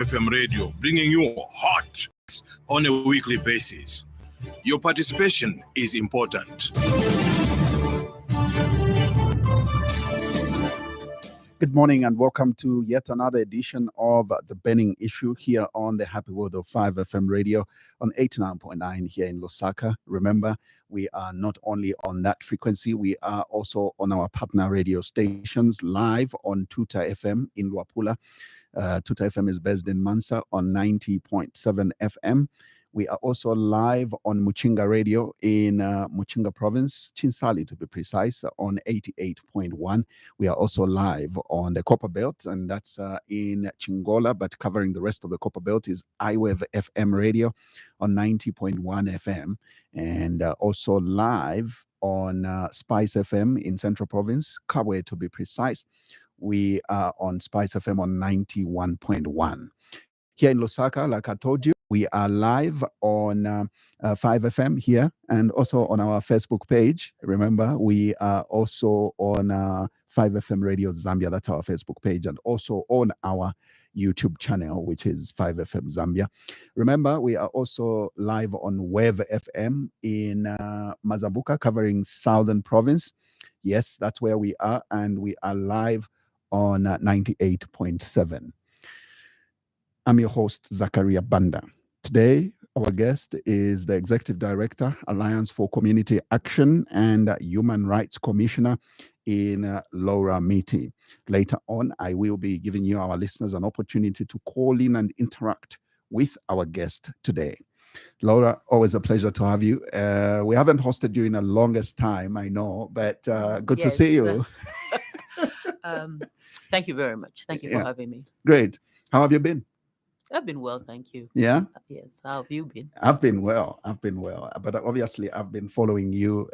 FM radio, bringing you hot on a weekly basis. Your participation is important. Good morning and welcome to yet another edition of The Burning Issue here on the Happy World of 5 FM radio on 89.9 here in Lusaka. Remember, we are not only on that frequency, we are also on our partner radio stations live on Tuta FM in Luapula. Tuta FM is based in Mansa on 90.7 FM. We are also live on Muchinga Radio in Muchinga Province, Chinsali to be precise, on 88.1. We are also live on the Copper Belt, and that's in Chingola, but covering the rest of the Copper Belt is iWave FM Radio on 90.1 FM, and also live on Spice FM in Central Province, Kabwe to be precise. We are on Spice FM on 91.1. Here in Lusaka, like I told you, we are live on 5 FM here and also on our Facebook page. Remember, we are also on 5 FM Radio Zambia. That's our Facebook page. And also on our YouTube channel, which is 5 FM Zambia. Remember, we are also live on Wave FM in Mazabuka, covering Southern Province. Yes, that's where we are. And we are live on 98.7. I'm your host, Zachariah Banda. Today, our guest is the Executive Director, Alliance for Community Action and Human Rights Commissioner in Laura Miti. Later on, I will be giving you, our listeners, an opportunity to call in and interact with our guest today. Laura, always a pleasure to have you. We haven't hosted you in the longest time, I know, but good to see you. Thank you very much. Thank you for having me. Great. How have you been? I've been well, thank you. Yeah? Yes. How have you been? I've been well. But obviously, I've been following you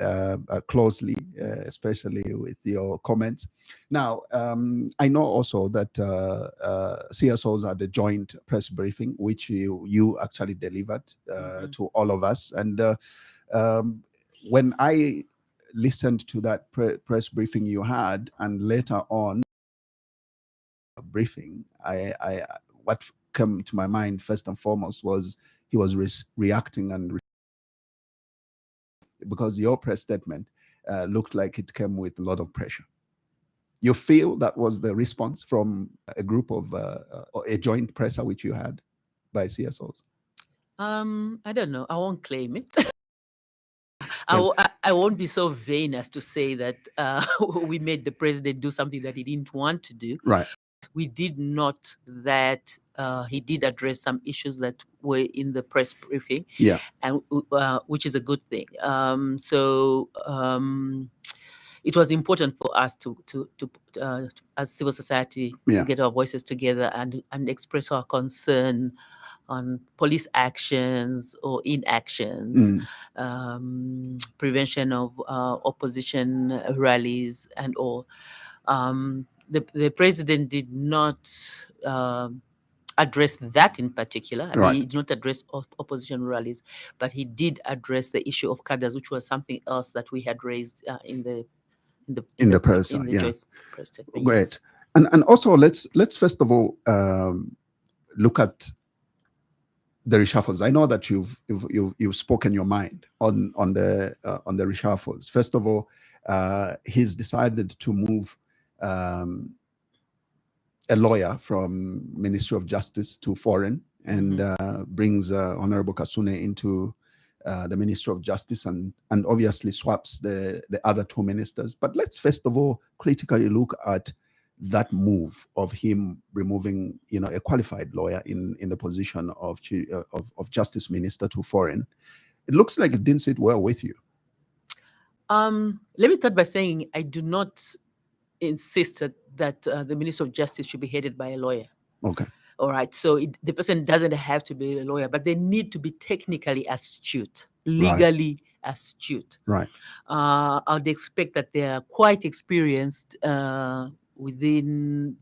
closely, especially with your comments. Now, I know also that CSOs had a joint press briefing, which you actually delivered to all of us. And when I listened to that press briefing you had, and later on, briefing, what came to my mind first and foremost was he was reacting and because your press statement looked like it came with a lot of pressure. You feel that was the response from a group of a joint presser which you had by CSOs? I don't know. I won't claim it. I won't be so vain as to say that we made the president do something that he didn't want to do. Right. We did not that. He did address some issues that were in the press briefing, and which is a good thing. It was important for us to as civil society, to get our voices together and express our concern on police actions or inactions, prevention of opposition rallies and all. The president did not address that in particular. I mean, he did not address opposition rallies, but he did address the issue of cadres, which was something else that we had raised in the press. Press statement. Great. Yes. And also let's first of all look at the reshuffles. I know that you've spoken your mind on the reshuffles. First of all, he's decided to move a lawyer from Ministry of Justice to Foreign and brings Honorable Kasune into the Ministry of Justice and obviously swaps the other two ministers. But let's first of all critically look at that move of him removing, a qualified lawyer in the position of Justice Minister to Foreign. It looks like it didn't sit well with you. Let me start by saying I do not insist that the Minister of Justice should be headed by a lawyer. Okay. All right. So the person doesn't have to be a lawyer, but they need to be technically astute, legally astute. Right. I'd expect that they are quite experienced within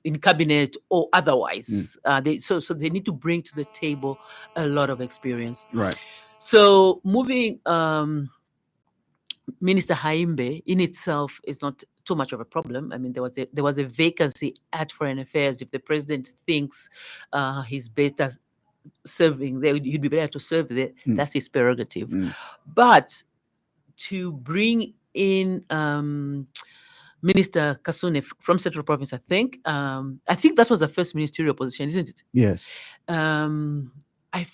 in cabinet or otherwise. So they need to bring to the table a lot of experience. Right. So moving Minister Haimbe in itself is not too much of a problem. I mean, there was a vacancy at Foreign Affairs. If the president thinks he's better serving there, he'd be better to serve there. That's his prerogative. But to bring in Minister Kasune from Central Province, I think that was the first ministerial position, isn't it? Yes. I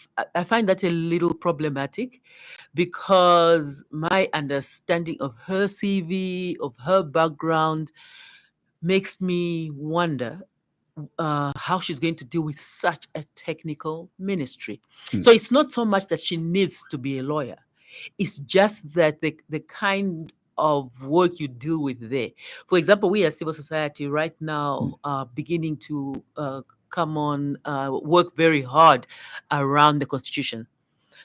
find that a little problematic, because my understanding of her CV, of her background, makes me wonder how she's going to deal with such a technical ministry. So it's not so much that she needs to be a lawyer. It's just that the kind of work you deal with there. For example, we as civil society right now are beginning to come on, work very hard around the Constitution.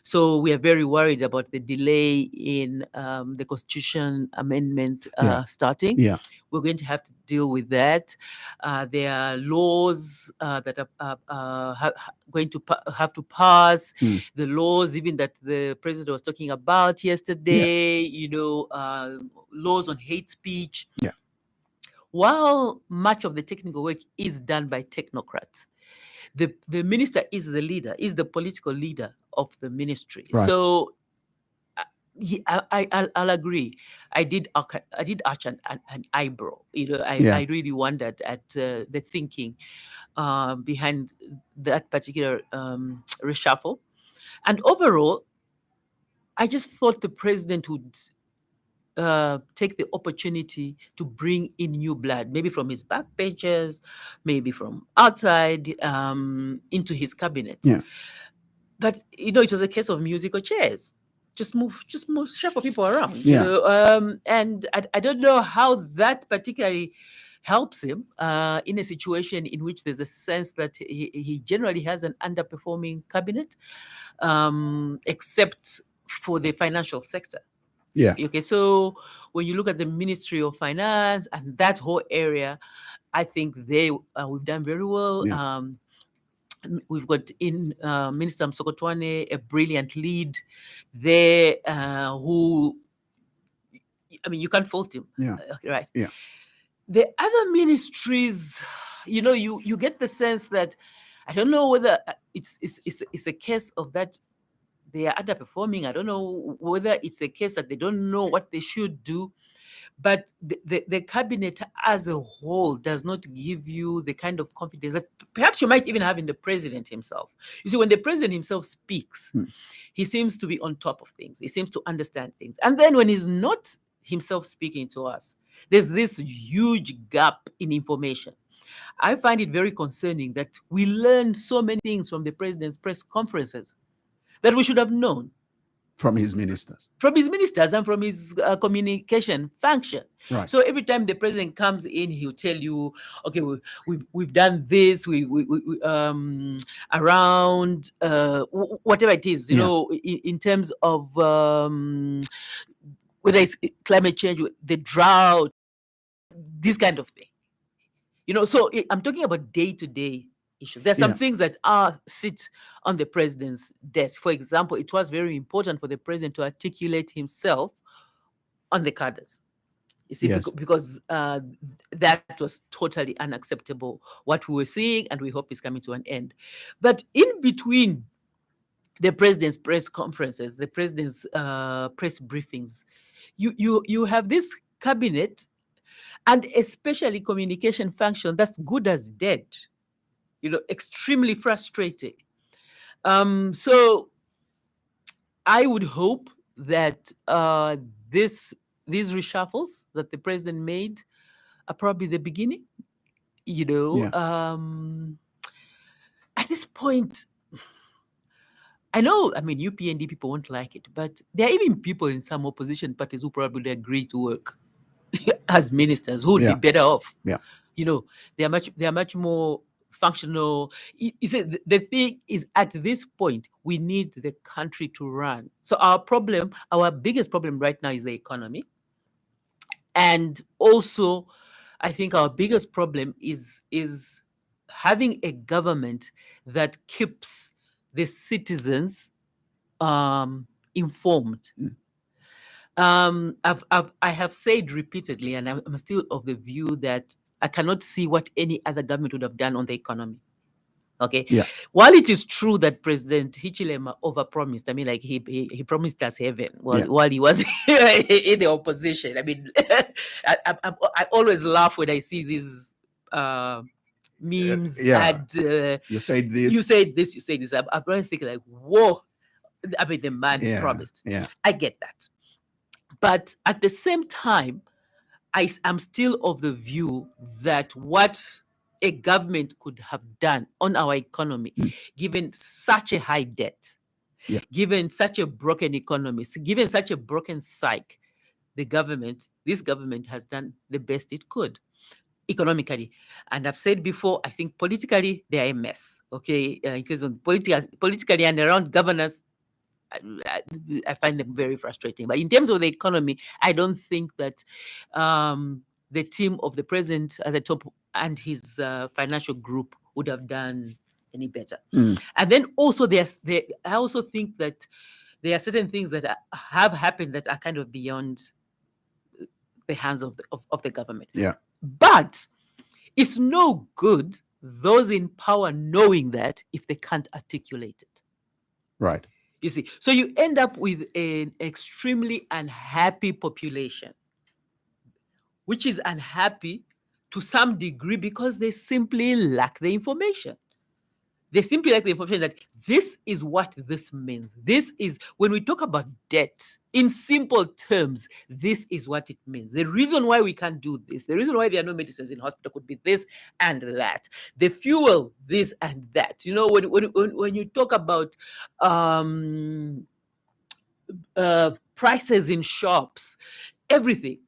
So we are very worried about the delay in the Constitution amendment starting. Yeah. We're going to have to deal with that. There are laws that are going to have to pass. The laws even that the president was talking about yesterday, laws on hate speech. Yeah. While much of the technical work is done by technocrats, the minister is the leader, is the political leader of the ministry. Right. So I'll agree. I did arch an eyebrow. I really wondered at the thinking behind that particular reshuffle. And overall, I just thought the president would take the opportunity to bring in new blood, maybe from his backbenchers, maybe from outside, into his cabinet. Yeah. But it was a case of musical chairs. Just move, shuffle people around. Yeah. And I don't know how that particularly helps him in a situation in which there's a sense that he generally has an underperforming cabinet, except for the financial sector. Yeah. Okay, so when you look at the Ministry of Finance and that whole area, I think we've done very well. Yeah. We've got in Minister Msokotwane, a brilliant lead there, who, I mean, you can't fault him. Yeah. Right. Yeah. The other ministries, you get the sense that, I don't know whether it's a case of that they are underperforming. I don't know whether it's a case that they don't know what they should do. But the cabinet as a whole does not give you the kind of confidence that perhaps you might even have in the president himself. You see, when the president himself speaks, he seems to be on top of things. He seems to understand things. And then when he's not himself speaking to us, there's this huge gap in information. I find it very concerning that we learned so many things from the president's press conferences that we should have known. From his ministers. From his ministers and from his communication function. Right. So every time the president comes in, he'll tell you, okay, we've done this, we around whatever it is, in terms of whether it's climate change, the drought, this kind of thing. So I'm talking about day-to-day issues. There are some things that sit on the president's desk. For example, it was very important for the president to articulate himself on the cadres. You see, because that was totally unacceptable, what we were seeing, and we hope is coming to an end. But in between the president's press conferences, the president's press briefings, you have this cabinet, and especially communication function that's good as dead. Extremely frustrating. So I would hope that these reshuffles that the president made are probably the beginning. At this point, I know, UPND people won't like it, but there are even people in some opposition parties who probably agree to work as ministers who would be better off. Yeah. They are much more functional. The thing is, at this point, we need the country to run. So our biggest problem right now is the economy. And also, I think our biggest problem is having a government that keeps the citizens informed. I have said repeatedly, and I'm still of the view that I cannot see what any other government would have done on the economy. Okay. Yeah. While it is true that President Hichilema overpromised, I mean, like he promised us heaven while he was in the opposition. I mean, I always laugh when I see these memes and you said this. You said this. You said this. I'm always thinking like, whoa. I mean, the man promised. Yeah. I get that. But at the same time, I am still of the view that what a government could have done on our economy, given such a high debt, given such a broken economy, given such a broken psyche, this government has done the best it could economically. And I've said before, I think politically, they are a mess. Okay, because on politically and around governance, I find them very frustrating. But in terms of the economy, I don't think that the team of the president at the top and his financial group would have done any better. And then also, I also think that there are certain things that have happened that are kind of beyond the hands of the government. Yeah. But it's no good those in power knowing that if they can't articulate it. Right. You see, so you end up with an extremely unhappy population, which is unhappy to some degree because they simply lack the information. They simply lack the information that this is what this means. This is, when we talk about debt, in simple terms, this is what it means. The reason why we can't do this, the reason why there are no medicines in hospital could be this and that. The fuel, this and that. You know, when you talk about prices in shops, everything.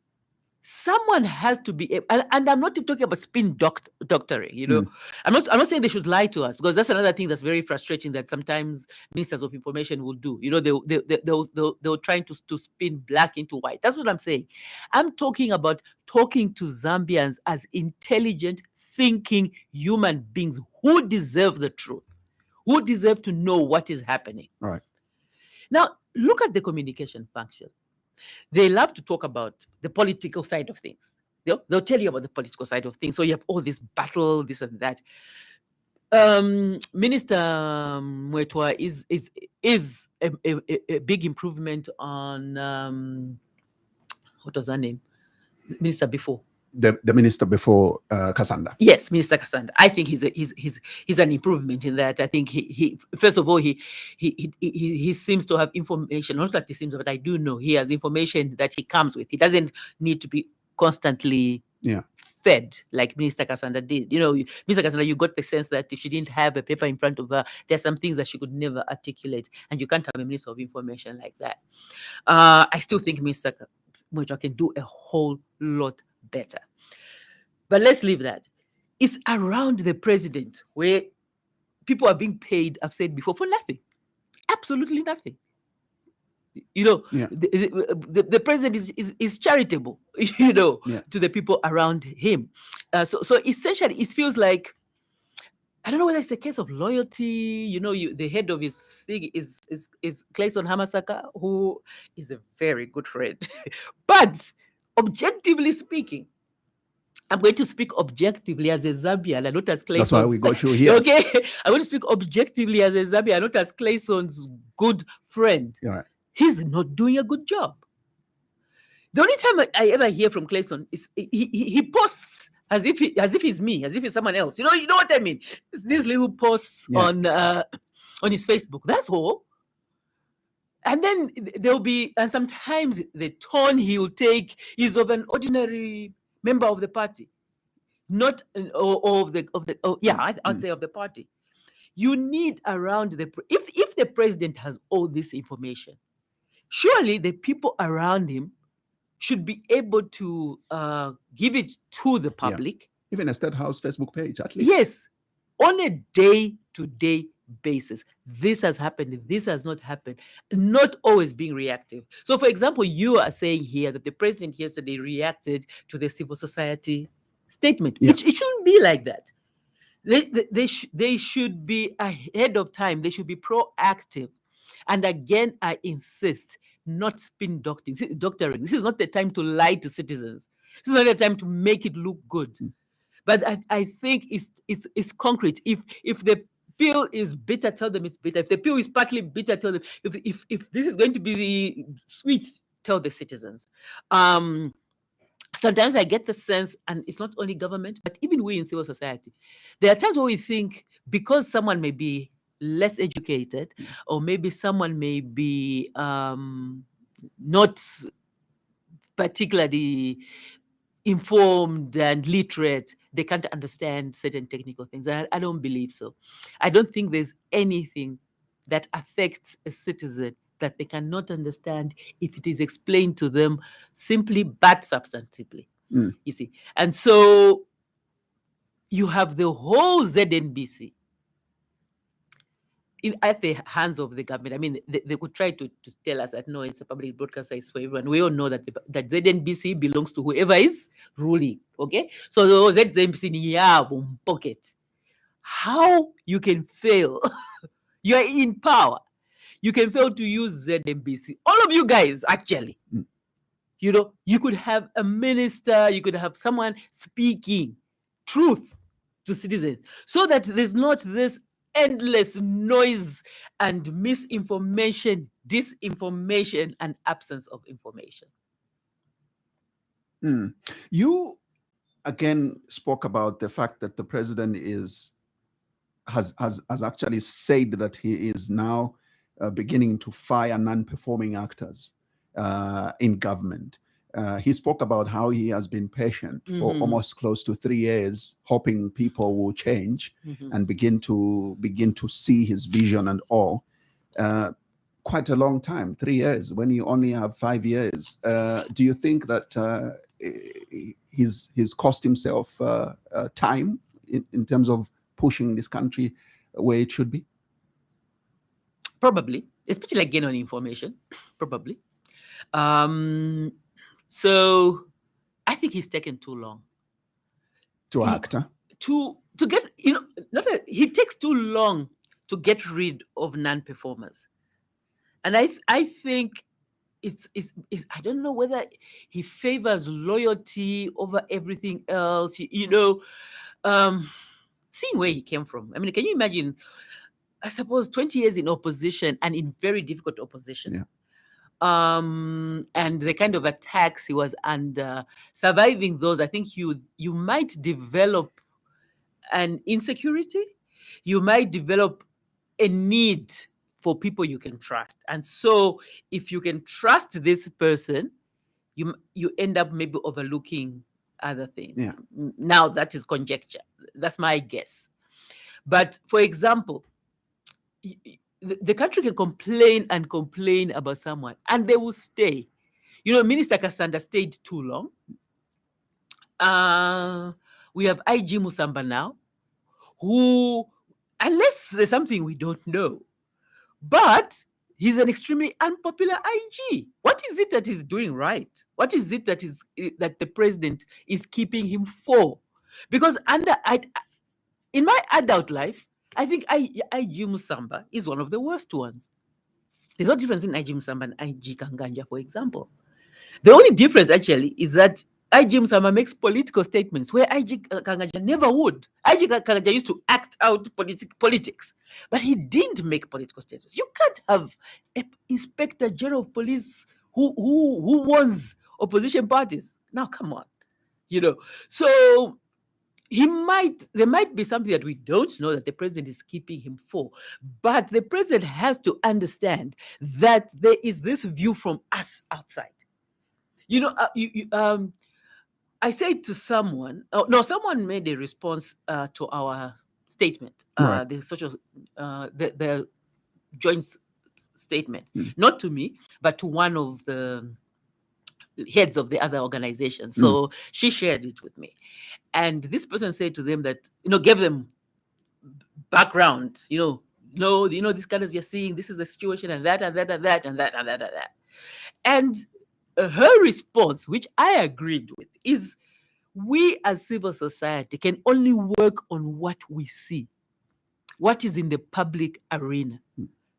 Someone has to be, and I'm not talking about spin doctoring, you know. I'm not saying they should lie to us, because that's another thing that's very frustrating that sometimes ministers of information will do. You know, they'll try to spin black into white. That's what I'm saying. I'm talking about talking to Zambians as intelligent, thinking human beings who deserve the truth, who deserve to know what is happening. Right. Now, look at the communication function. They love to talk about the political side of things. They'll tell you about the political side of things. So you have all this battle, this and that. Minister Mwetwa is a big improvement on what was her name? Minister before. The minister before Kasanda. Yes, Minister Kasanda. I think he's an improvement in that. I think he first of all he seems to have information. Not that he seems, but I do know he has information that he comes with. He doesn't need to be constantly fed like Minister Kasanda did. You know, Minister Kasanda, you got the sense that if she didn't have a paper in front of her, there's some things that she could never articulate, and you can't have a minister of information like that. I still think Minister Mwetwa can do a whole lot better. But let's leave that. It's around the president where people are being paid, I've said before, for nothing. Absolutely nothing. You know, the president is charitable, you know, to the people around him. So essentially, it feels like, I don't know whether it's a case of loyalty. You know, the head of his thing is Clayton Hamasaka, who is a very good friend. But objectively speaking, I'm going to speak objectively as a Zambian and not as Clayson's. That's why we got you here. Okay, I'm going to speak objectively as a Zambian, not as Clayson's good friend. Right. He's not doing a good job. The only time I ever hear from Clayson is he posts as if he's me, as if he's someone else. You know what I mean? It's these little posts on his Facebook. That's all. And then there'll be, and sometimes the tone he'll take is of an ordinary member of the party, not I'd say of the party. You need around if the president has all this information, surely the people around him should be able to give it to the public. Even a State House Facebook page, at least. Yes, on a day-to-day basis. This has happened, this has not happened, not always being reactive. So, for example, you are saying here that the president yesterday reacted to the civil society statement. It shouldn't be like that. They should be ahead of time. They should be proactive. And again, I insist, not spin doctoring. This is not the time to lie to citizens. This is not the time to make it look good. But I think it's concrete. If the pill is bitter, tell them it's bitter. If the pill is partly bitter, tell them. If this is going to be sweet, tell the citizens. Sometimes I get the sense, and it's not only government, but even we in civil society, there are times where we think because someone may be less educated, or maybe someone may be not particularly informed and literate, they can't understand certain technical things. I don't believe so. I don't think there's anything that affects a citizen that they cannot understand if it is explained to them simply but substantively. You see. And so you have the whole ZNBC at the hands of the government. I mean, they could try to tell us that no, it's a public broadcaster, it's for everyone. We all know that that ZNBC belongs to whoever is ruling. Okay, so ZNBC in pocket. How you can fail? You are in power. You can fail to use ZNBC. All of you guys, actually. You know, you could have a minister, you could have someone speaking truth to citizens so that there's not this endless noise and misinformation, disinformation, and absence of information. You again spoke about the fact that the president has actually said that he is now beginning to fire non-performing actors in government. He spoke about how he has been patient for almost close to 3 years, hoping people will change and begin to see his vision and all. Quite a long time, 3 years, when you only have 5 years. Do you think that he's cost himself time in terms of pushing this country where it should be? Probably, especially again on information, probably. So I think he's taken too long to act, huh? to get, you know, he takes too long to get rid of non-performers. And I think it's I don't know whether he favors loyalty over everything else, you know, seeing where he came from. I mean, can you imagine, I suppose 20 years in opposition, and in very difficult opposition. Yeah. And the kind of attacks he was under, surviving those, I think you might develop an insecurity. You might develop a need for people you can trust. And so if you can trust this person, you end up maybe overlooking other things. Yeah. Now that is conjecture. That's my guess. But for example, the country can complain and complain about someone, and they will stay. You know, Minister Kasanda stayed too long. We have IG Musamba now, who, unless there's something we don't know, but he's an extremely unpopular IG. What is it that he's doing right? What is it that the president is keeping him for? Because in my adult life, I think IG Musamba is one of the worst ones. There's no difference between IG Musamba and IG Kanganja, for example. The only difference actually is that IG Musamba makes political statements where IG Kanganja never would. IG Kanganja used to act out politics, but he didn't make political statements. You can't have an inspector general of police who warns opposition parties. Now, come on, you know. So there might be something that we don't know that the president is keeping him for, but the president has to understand that there is this view from us outside. You know, I said to someone, someone made a response to our statement, Right. the social, the joint statement, not to me, but to one of the heads of the other organizations. So she shared it with me. And this person said to them that, you know, gave them background, these colors you're seeing, this is the situation, and that, and that, and that, and that, and that, and that. And her response, which I agreed with, is we as civil society can only work on what we see, what is in the public arena.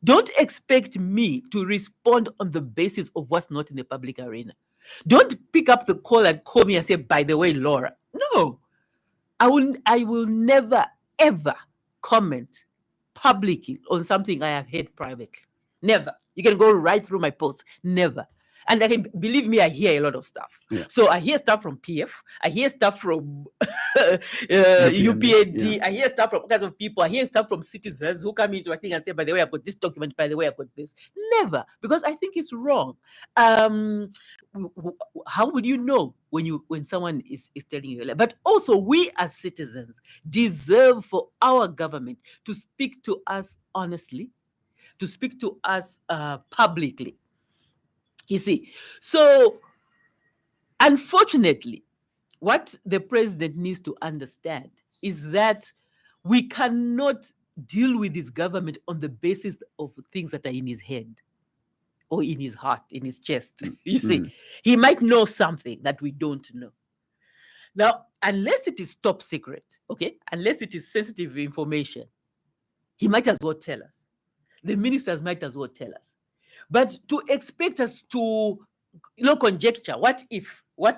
Don't expect me to respond on the basis of what's not in the public arena. Don't pick up the call and call me and say, by the way, Laura. No, I will never, ever comment publicly on something I have heard privately. Never. You can go right through my posts. Never. And I can, believe me, I hear a lot of stuff. Yeah. So I hear stuff from PF. I hear stuff from UPND, UPND. yeah. I hear stuff from all kinds of people. I hear stuff from citizens who come into my thing and say, by the way, I've got this document. By the way, I've got this. Never. Because I think it's wrong. How would you know when someone is telling you a lie? But also, we as citizens deserve for our government to speak to us honestly, to speak to us publicly. You see, so unfortunately, what the president needs to understand is that we cannot deal with his government on the basis of things that are in his head or in his heart, in his chest. You see, he might know something that we don't know. Now, unless it is top secret, okay, unless it is sensitive information, he might as well tell us. The ministers might as well tell us. But to expect us to, conjecture, what if, for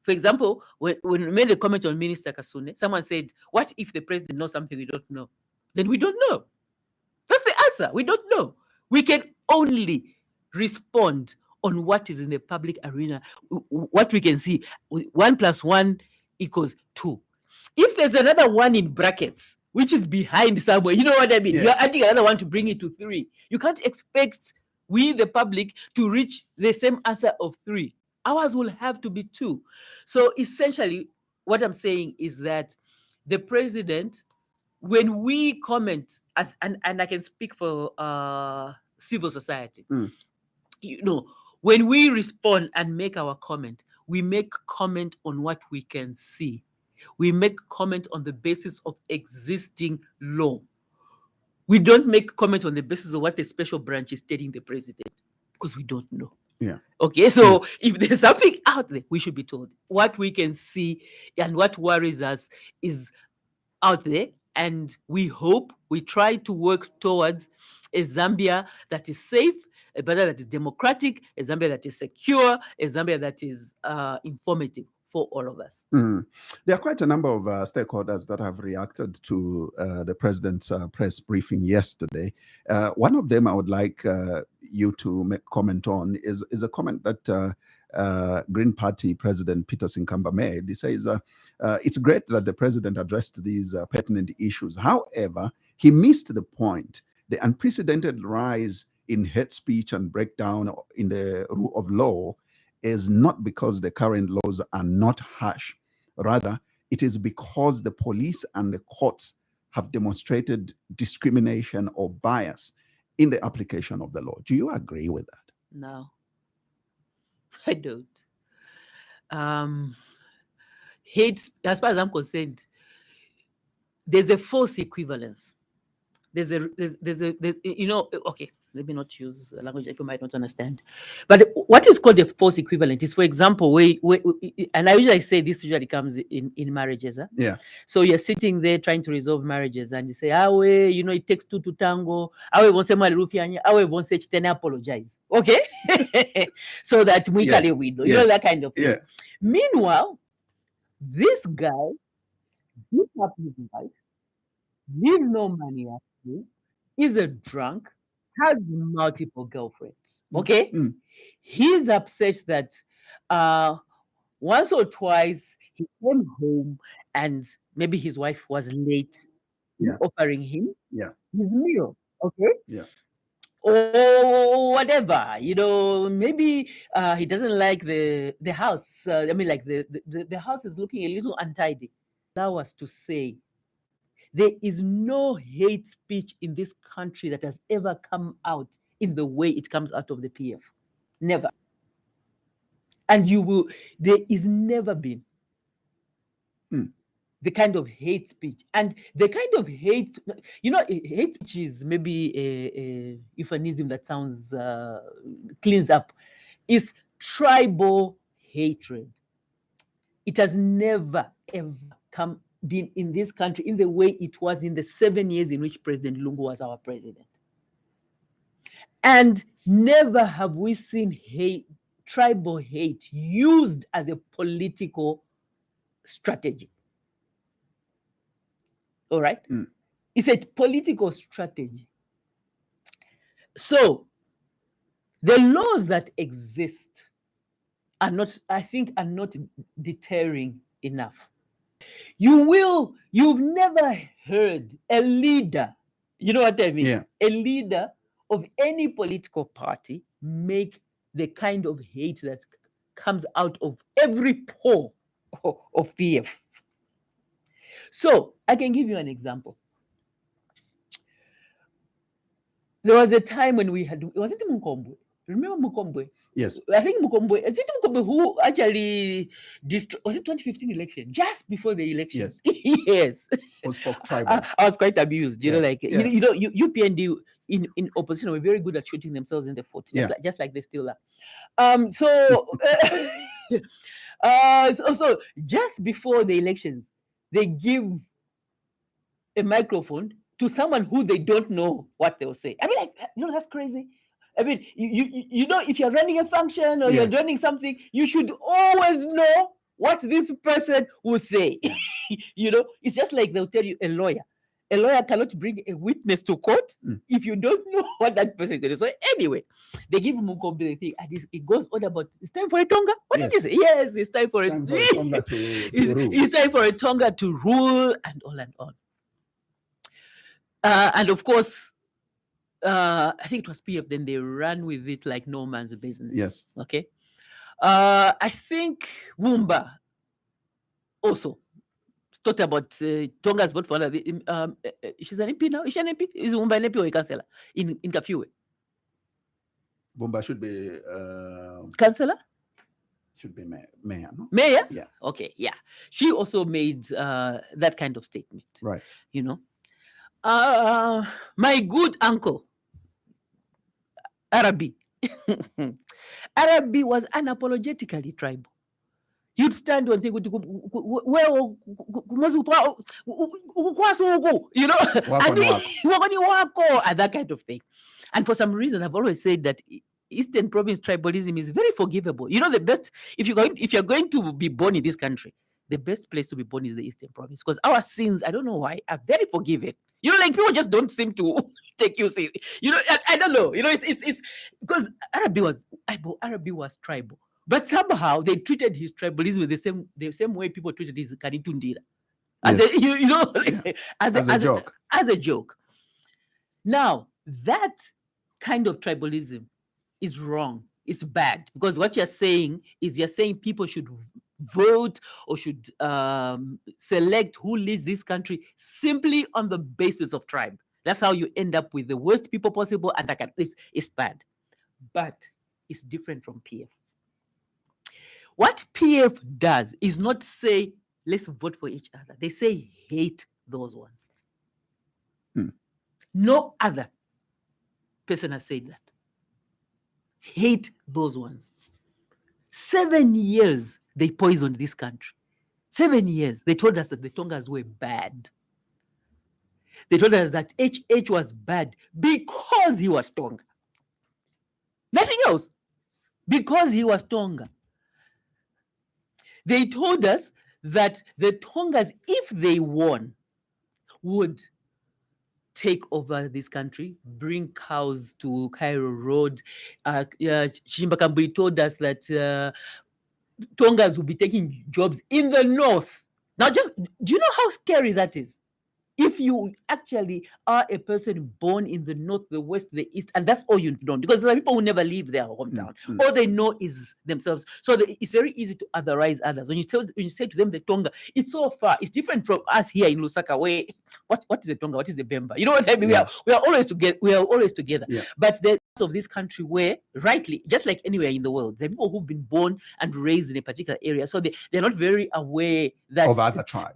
example, when we made a comment on Minister Kasune, someone said, what if the president knows something we don't know? Then we don't know. That's the answer. We don't know. We can only respond on what is in the public arena, what we can see. 1 + 1 = 2. If there's another one in brackets, which is behind somewhere, you know what I mean? Yeah. You're adding another one to bring it to 3. You can't expect we, the public, to reach the same answer of 3. Ours will have to be 2. So essentially, what I'm saying is that the president, when we comment, and I can speak for civil society, when we respond and make our comment, we make comment on what we can see. We make comment on the basis of existing law. We don't make comment on the basis of what the special branch is telling the president, because we don't know. Yeah. Okay, so if there's something out there, we should be told. What we can see and what worries us is out there, and we try to work towards a Zambia that is safe, a Banda that is democratic, a Zambia that is secure, a Zambia that is informative for all of us. There are quite a number of stakeholders that have reacted to the president's press briefing yesterday. One of them I would like you to make comment on is a comment that Green Party President Peter Sinkamba made. He says, it's great that the president addressed these pertinent issues. However, he missed the point. The unprecedented rise in hate speech and breakdown in the rule of law is not because the current laws are not harsh. Rather, it is because the police and the courts have demonstrated discrimination or bias in the application of the law. Do you agree with that? No, I don't. Hate, as far as I'm concerned, there's a false equivalence. There's okay, let me not use language if you might not understand. But what is called a false equivalent is, for example, and I usually say this usually comes in marriages. Huh? Yeah. So you're sitting there trying to resolve marriages and you say, it takes 2 to tango. Won't say won't say apologize. Okay? So that we can we know. You know, that kind of thing. Yeah. Meanwhile, this guy gives up his wife, leaves no money at home, is a drunk, has multiple girlfriends. Okay? He's upset that once or twice he came home and maybe his wife was late in offering him his meal. Okay? Yeah. Or whatever, maybe he doesn't like the house. The house is looking a little untidy. Allow us to say, there is no hate speech in this country that has ever come out in the way it comes out of the PF. Never. And there is never been the kind of hate speech. And the kind of hate, hate speech is maybe a euphemism that sounds, cleans up, is tribal hatred. It has never, ever come been in this country in the way it was in the 7 years in which President Lungu was our president. And never have we seen hate, tribal hate, used as a political strategy. All right? It's a political strategy. So the laws that exist are not, I think, are not deterring enough. You've never heard a leader, you know what I mean? Yeah. A leader of any political party make the kind of hate that comes out of every pore of PF. So I can give you an example. There was a time when we had, was it Mukombwe? Remember Mukombwe? Yes. I think Mukombwe, is it Mukombwe who actually, was it 2015 election? Just before the election. Yes. Yes. Was spoke tribal. I was quite amused, you know, like, Yeah. UPND in opposition were very good at shooting themselves in the foot, just like they still are. So just before the elections, they give a microphone to someone who they don't know what they'll say. I mean, like, you know, that's crazy. I mean, you know, if you're running a function or you're doing something, you should always know what this person will say. You know, it's just like they'll tell you a lawyer. A lawyer cannot bring a witness to court if you don't know what that person is going to say. So anyway, they give Mukombe the thing, and it goes on about, it's time for a Tonga. What did you say? Yes, it's time for a Tonga to rule. It's time for a Tonga to rule, and all and all. And of course, I think it was PF, then they ran with it like no man's business. Yes. Okay. I think Wumba also talked about Tonga's vote for she's an MP now. Is she an MP? Is Wumba an MP or a councillor in Kafiwe? Wumba should be councillor? Should be mayor, no? Mayor? Yeah. Okay, yeah. She also made that kind of statement. Right. You know. My good uncle, Arabi. Arabi was unapologetically tribal. You'd stand on thing, you know, and that kind of thing. And for some reason, I've always said that Eastern Province tribalism is very forgivable. You know, the best, if you're going to be born in this country, the best place to be born is the Eastern Province, because our sins, I don't know why, are very forgiving. You know, like people just don't seem to take you seriously. You know, I don't know. You know, it's because Arabi was tribal, but somehow they treated his tribalism the same way people treated his Kanitundira, as a joke. As a joke. Now that kind of tribalism is wrong. It's bad, because what you're saying people should vote or should select who leads this country simply on the basis of tribe. That's how you end up with the worst people possible, and that it's bad. But it's different from PF. What PF does is not say, let's vote for each other. They say, hate those ones. No other person has said that. Hate those ones. 7 years they poisoned this country. 7 years. They told us that the Tongas were bad. They told us that HH was bad because he was Tonga. Nothing else. Because he was Tonga. They told us that the Tongas, if they won, would take over this country, bring cows to Cairo Road. Chimbakambui told us that Tongas will be taking jobs in the north. Now, do you know how scary that is? If you actually are a person born in the north, the west, the east, and that's all you know, because there are people who never leave their hometown. All they know is themselves. So it's very easy to otherize others. When you say to them the Tonga, it's so far. It's different from us here in Lusaka, where what is a Tonga? What is a Bemba? You know what I mean? Yeah. We are always together. We are always together. Yeah. But there's parts of this country where, rightly, just like anywhere in the world, there are people who've been born and raised in a particular area, so they're not very aware that of other tribes.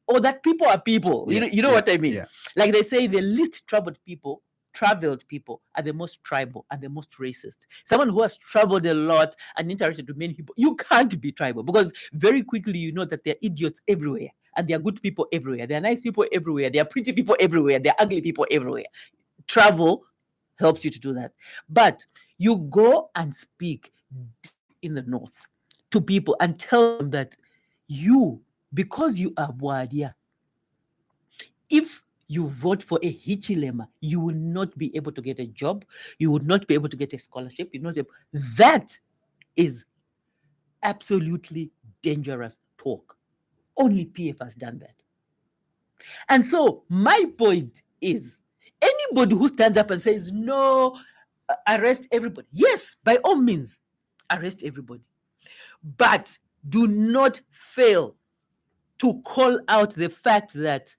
Or that people are people. You know what I mean? Yeah. Like they say, the least troubled people traveled people are the most tribal and the most racist. Someone who has traveled a lot and interacted with many people, you can't be tribal because very quickly you know that there are idiots everywhere and there are good people everywhere. There are nice people everywhere. There are pretty people everywhere. There are ugly people everywhere. Travel helps you to do that. But you go and speak in the north to people and tell them that you, because you are Bwadia, if you vote for a Hichilema, you will not be able to get a job. You would not be able to get a scholarship. That is absolutely dangerous talk. Only PF has done that. And so my point is, anybody who stands up and says, no, arrest everybody. Yes, by all means, arrest everybody. But do not fail to call out the fact that,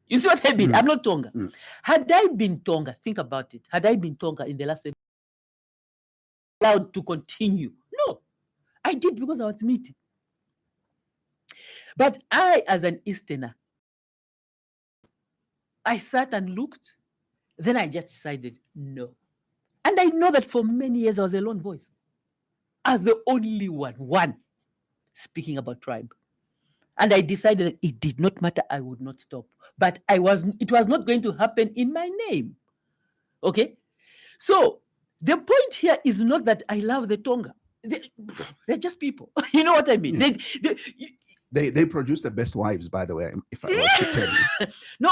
you see what I mean? I'm not Tonga. Had I been Tonga, think about it. Had I been Tonga in the last allowed to continue? No, I did because I was Miti. But I, as an Easterner, I sat and looked. Then I just decided, no. And I know that for many years I was a lone voice. As the only one speaking about tribe. And I decided that it did not matter, I would not stop. But it was not going to happen in my name. Okay? So the point here is not that I love the Tonga. They're just people. You know what I mean? They produce the best wives, by the way, if I was to tell you. No,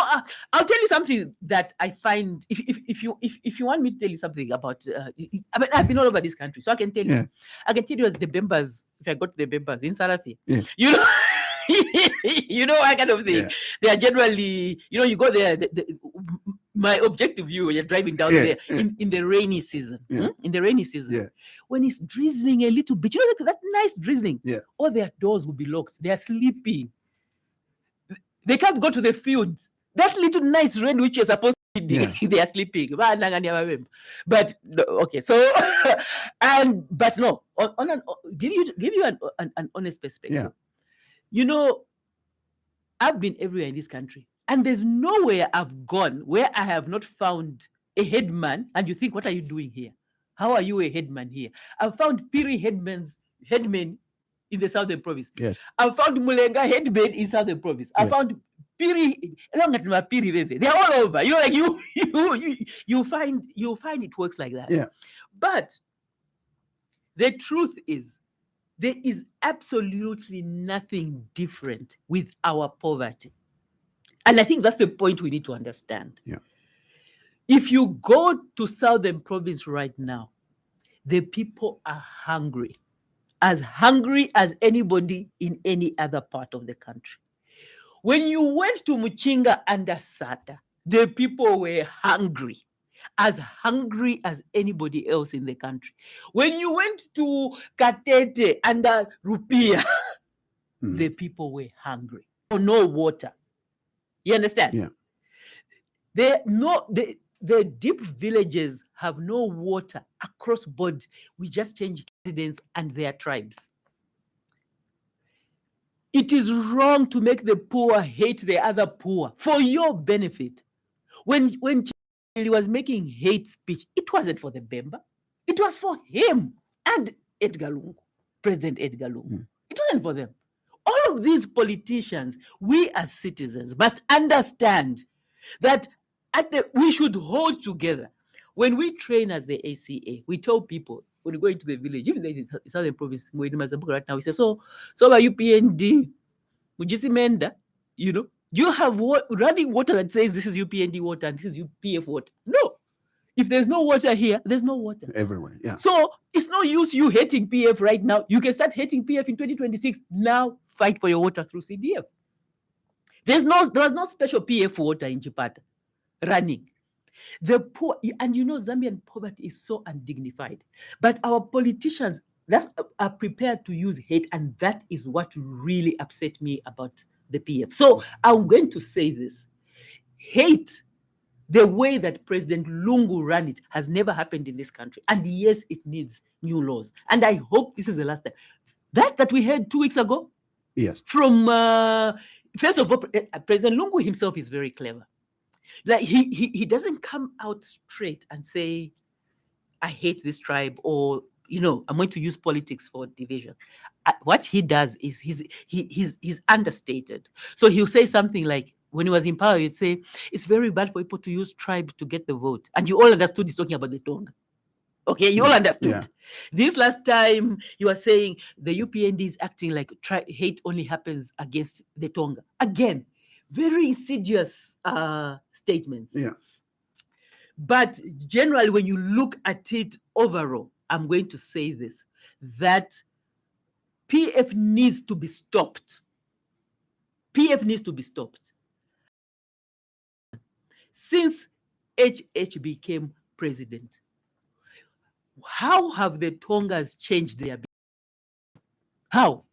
I'll tell you something that I find, if you want me to tell you something about, I mean, I've been all over this country, so I can tell you. I can tell you the Bembas, if I go to the Bembas in Salafi, you know, you know, that kind of thing. They are generally, you know, you go there, my objective view when you're driving down there in the rainy season, in the rainy season, when it's drizzling a little bit, you know, that nice drizzling, all their doors will be locked. They are sleeping. They can't go to the field. That little nice rain which you're supposed to be, they are sleeping. But okay, so but no, give you an honest perspective. You know, I've been everywhere in this country. And there's nowhere I've gone where I have not found a headman. And you think, what are you doing here? How are you a headman here? I've found Piri headmen in the Southern Province. Yes. I've found Mulenga headmen in Southern Province. I found Piri, they're all over. You know, like you find it works like that. Yeah. But the truth is, there is absolutely nothing different with our poverty. And I think that's the point we need to understand. Yeah. If you go to Southern Province right now, the people are hungry as anybody in any other part of the country. When you went to Muchinga and Asata, the people were hungry as anybody else in the country. When you went to Katete and Rupia, the people were hungry. No water. You understand? Yeah. The deep villages have no water across board. We just change residents and their tribes. It is wrong to make the poor hate the other poor for your benefit. When he was making hate speech, it wasn't for the Bemba. It was for him and Edgar Lungu, President Edgar Lungu. It wasn't for them. All of these politicians, we as citizens must understand that we should hold together. When we train as the ACA, we tell people, when you go into the village, even in the Southern Province, right now, we say, so are you PND? Mujisi Menda, you know, do you have running water that says this is UPND water and this is UPF water? No. If there's no water here, there's no water. Everywhere, yeah. So it's no use you hating PF right now. You can start hating PF in 2026. Now fight for your water through CDF. There was no special PF water in Chipata running. The poor, and you know, Zambian poverty is so undignified. But our politicians are prepared to use hate, and that is what really upset me about the PF. So I'm going to say this. Hate, the way that President Lungu ran it, has never happened in this country. And yes, it needs new laws. And I hope this is the last time. That we heard 2 weeks ago, yes, from, first of all, President Lungu himself is very clever. Like he doesn't come out straight and say, I hate this tribe, or I'm going to use politics for division. What he does is he's understated. So he'll say something like, when he was in power, he'd say, it's very bad for people to use tribe to get the vote. And you all understood he's talking about the Tonga. Okay, you all understood. Yeah. This last time he was saying the UPND is acting like hate only happens against the Tonga. Again, very insidious statements. Yeah. But generally, when you look at it overall, I'm going to say this, that PF needs to be stopped. PF needs to be stopped. Since HH became president, how have the Tongas changed their behavior? How?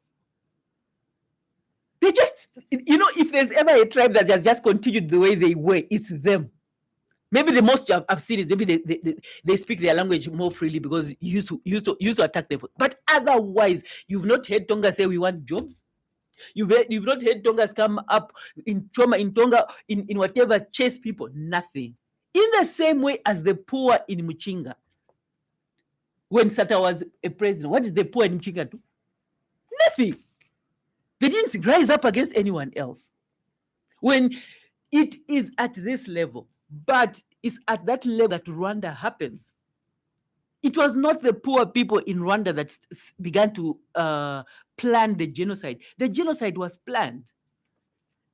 They just, if there's ever a tribe that has just continued the way they were, it's them. Maybe the most I've seen is maybe they speak their language more freely because you used to attack them. But otherwise, you've not heard Tonga say we want jobs. You've not heard Tongas come up in Tonga, in whatever, chase people. Nothing. In the same way as the poor in Muchinga. When Sata was a president, what did the poor in Muchinga do? Nothing. They didn't rise up against anyone else. When it is at this level, but it's at that level that Rwanda happens. It was not the poor people in Rwanda that began to plan the genocide. The genocide was planned.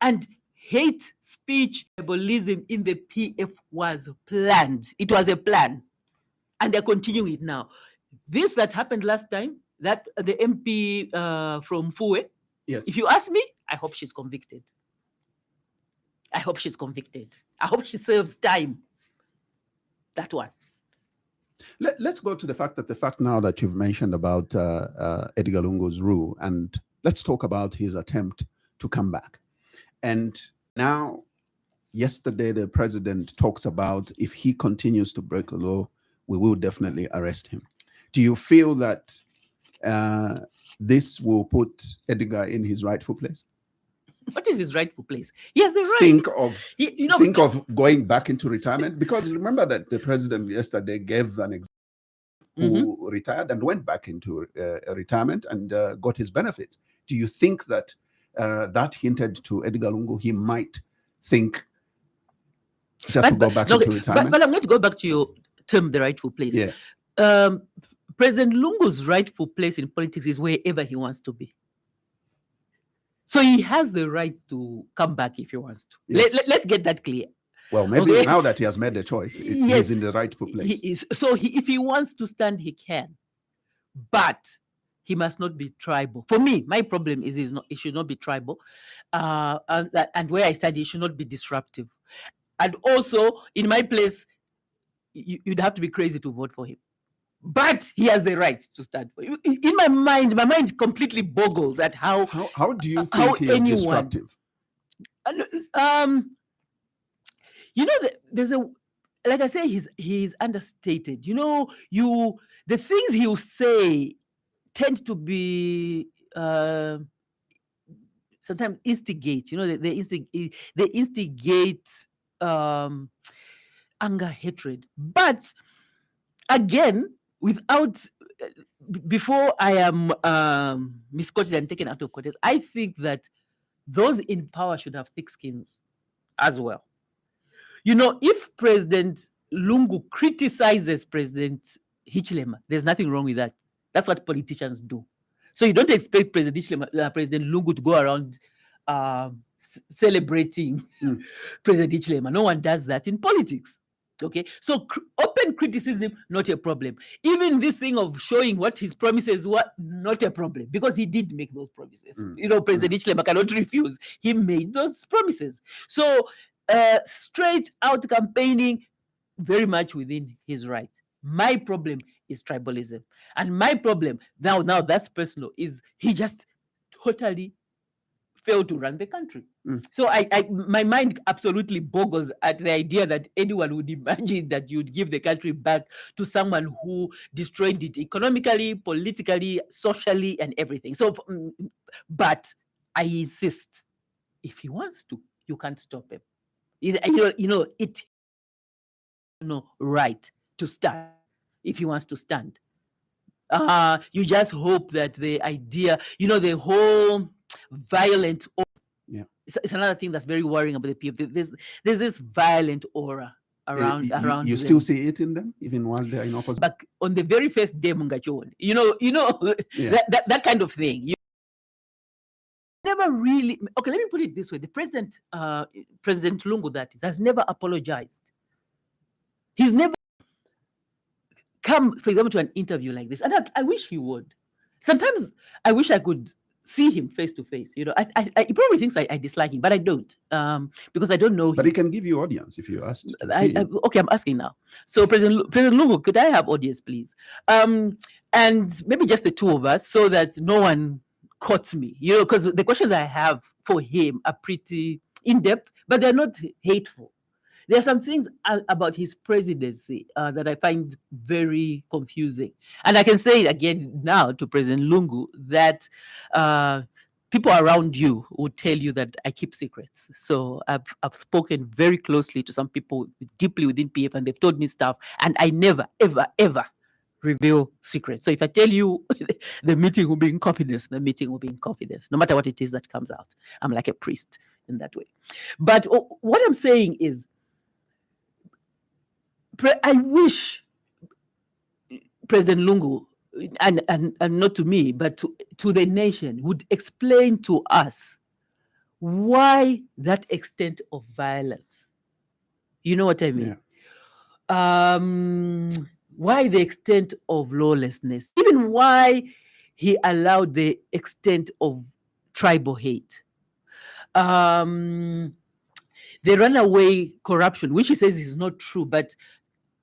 And hate speech, tribalism in the PF was planned. It was a plan. And they're continuing it now. This that happened last time, that the MP from Fue, Yes. If you ask me, I hope she's convicted. I hope she's convicted. I hope she serves time. That one. Let's go to the fact now that you've mentioned about Edgar Lungu's rule, and let's talk about his attempt to come back. And now, yesterday, the president talks about if he continues to break the law, we will definitely arrest him. Do you feel that this will put Edgar in his rightful place? What is his rightful place? He has the right. Think of going back into retirement, because remember that the president yesterday gave an example who retired and went back into retirement and got his benefits. Do you think that that hinted to Edgar Lungu he might think to go back into retirement? But I'm going to go back to your term, the rightful place. Yeah. President Lungu's rightful place in politics is wherever he wants to be. So he has the right to come back if he wants to. Yes. Let's get that clear. Well, maybe now that he has made the choice, he's in the rightful place. He is. So if he wants to stand, he can. But he must not be tribal. For me, my problem is he should not be tribal. And where I stand, he should not be disruptive. And also, in my place, you'd have to be crazy to vote for him. But he has the right to stand for him. In my mind completely boggles at how do you think he is disruptive? There's like I say, he's understated. The things he'll say tend to be sometimes instigate. They instigate anger, hatred. But again, before I am misquoted and taken out of context, I think that those in power should have thick skins as well. If President Lungu criticizes President Hichilema, there's nothing wrong with that. That's what politicians do. So you don't expect President Lungu to go around celebrating President Hichilema. No one does that in politics. Okay, so open criticism, not a problem. Even this thing of showing what his promises were, not a problem, because he did make those promises. President Hichilema cannot refuse. He made those promises. So straight out campaigning, very much within his right. My problem is tribalism. And my problem, now that's personal, is he just totally failed to run the country. So my mind absolutely boggles at the idea that anyone would imagine that you'd give the country back to someone who destroyed it economically, politically, socially, and everything. So, but I insist, if he wants to, you can't stop him. It right to stand if he wants to stand. You just hope that the idea, the whole violent aura. Yeah. It's another thing that's very worrying about the people. There's this violent aura around You them. still see it in them, even while they're in opposition. But on the very first day, Mungachon, Yeah. that kind of thing. Never really. Okay, let me put it this way: the President Lungu, that is, has never apologized. He's never come, for example, to an interview like this, and I wish he would. Sometimes I wish I could see him face to face. He probably thinks I dislike him, but I don't, because I don't know But him. he can give you audience if you ask. Okay, I'm asking now. So, President Lungu, could I have audience, please? And maybe just the two of us, so that no one cuts me. Because the questions I have for him are pretty in depth, but they're not hateful. There are some things about his presidency that I find very confusing. And I can say it again now to President Lungu that people around you will tell you that I keep secrets. So I've spoken very closely to some people deeply within PF, and they've told me stuff, and I never, ever, ever reveal secrets. So if I tell you the meeting will be in confidence, the meeting will be in confidence, no matter what it is that comes out. I'm like a priest in that way. But what I'm saying is, I wish President Lungu, and not to me, but to the nation, would explain to us why that extent of violence. You know what I mean? Yeah. Why the extent of lawlessness, even why he allowed the extent of tribal hate. The runaway corruption, which he says is not true, but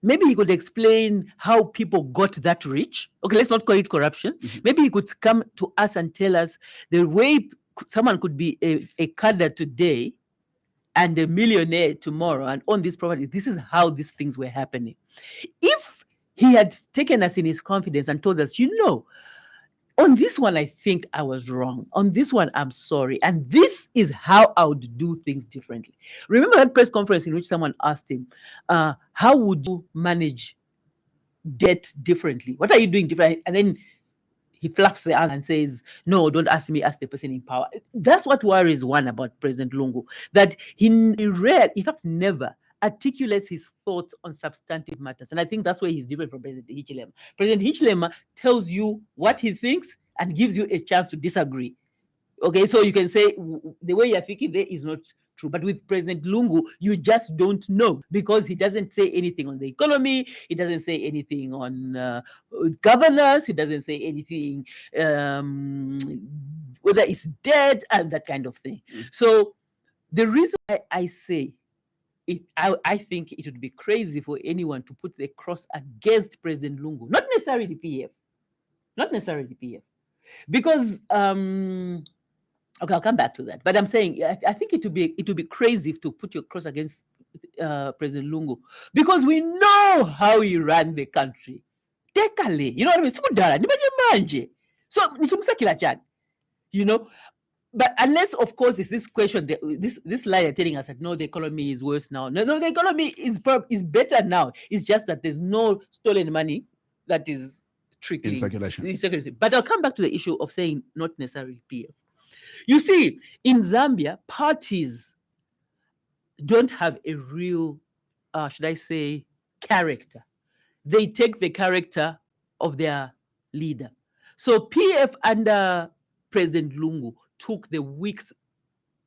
maybe he could explain how people got that rich. Okay, let's not call it corruption. Mm-hmm. Maybe he could come to us and tell us the way someone could be a cadre today and a millionaire tomorrow and own this property. This is how these things were happening. If he had taken us in his confidence and told us, on this one, I think I was wrong. On this one, I'm sorry. And this is how I would do things differently. Remember that press conference in which someone asked him, how would you manage debt differently? What are you doing differently? And then he flaps the answer and says, no, don't ask me, ask the person in power. That's what worries one about President Lungu, that he in fact, never articulates his thoughts on substantive matters. And I think that's where he's different from President Hichilema. President Hichilema tells you what he thinks and gives you a chance to disagree. Okay, so you can say the way you're thinking there is not true. But with President Lungu, you just don't know, because he doesn't say anything on the economy. He doesn't say anything on governance. He doesn't say anything whether it's debt and that kind of thing. So the reason I say I think it would be crazy for anyone to put the cross against President Lungu, not necessarily PF, because okay, I'll come back to that. But I'm saying I think it would be crazy to put your cross against President Lungu, because we know how he ran the country. Tekale, you know what I mean? Sikudala, nibaje manje. So nichumsakila chat, But unless, of course, it's this question, this lie telling us that no, the economy is worse now. No, the economy is better now. It's just that there's no stolen money that is trickling in circulation. But I'll come back to the issue of saying not necessarily PF. You see, in Zambia, parties don't have a real, should I say, character. They take the character of their leader. So PF under President Lungu took the weak,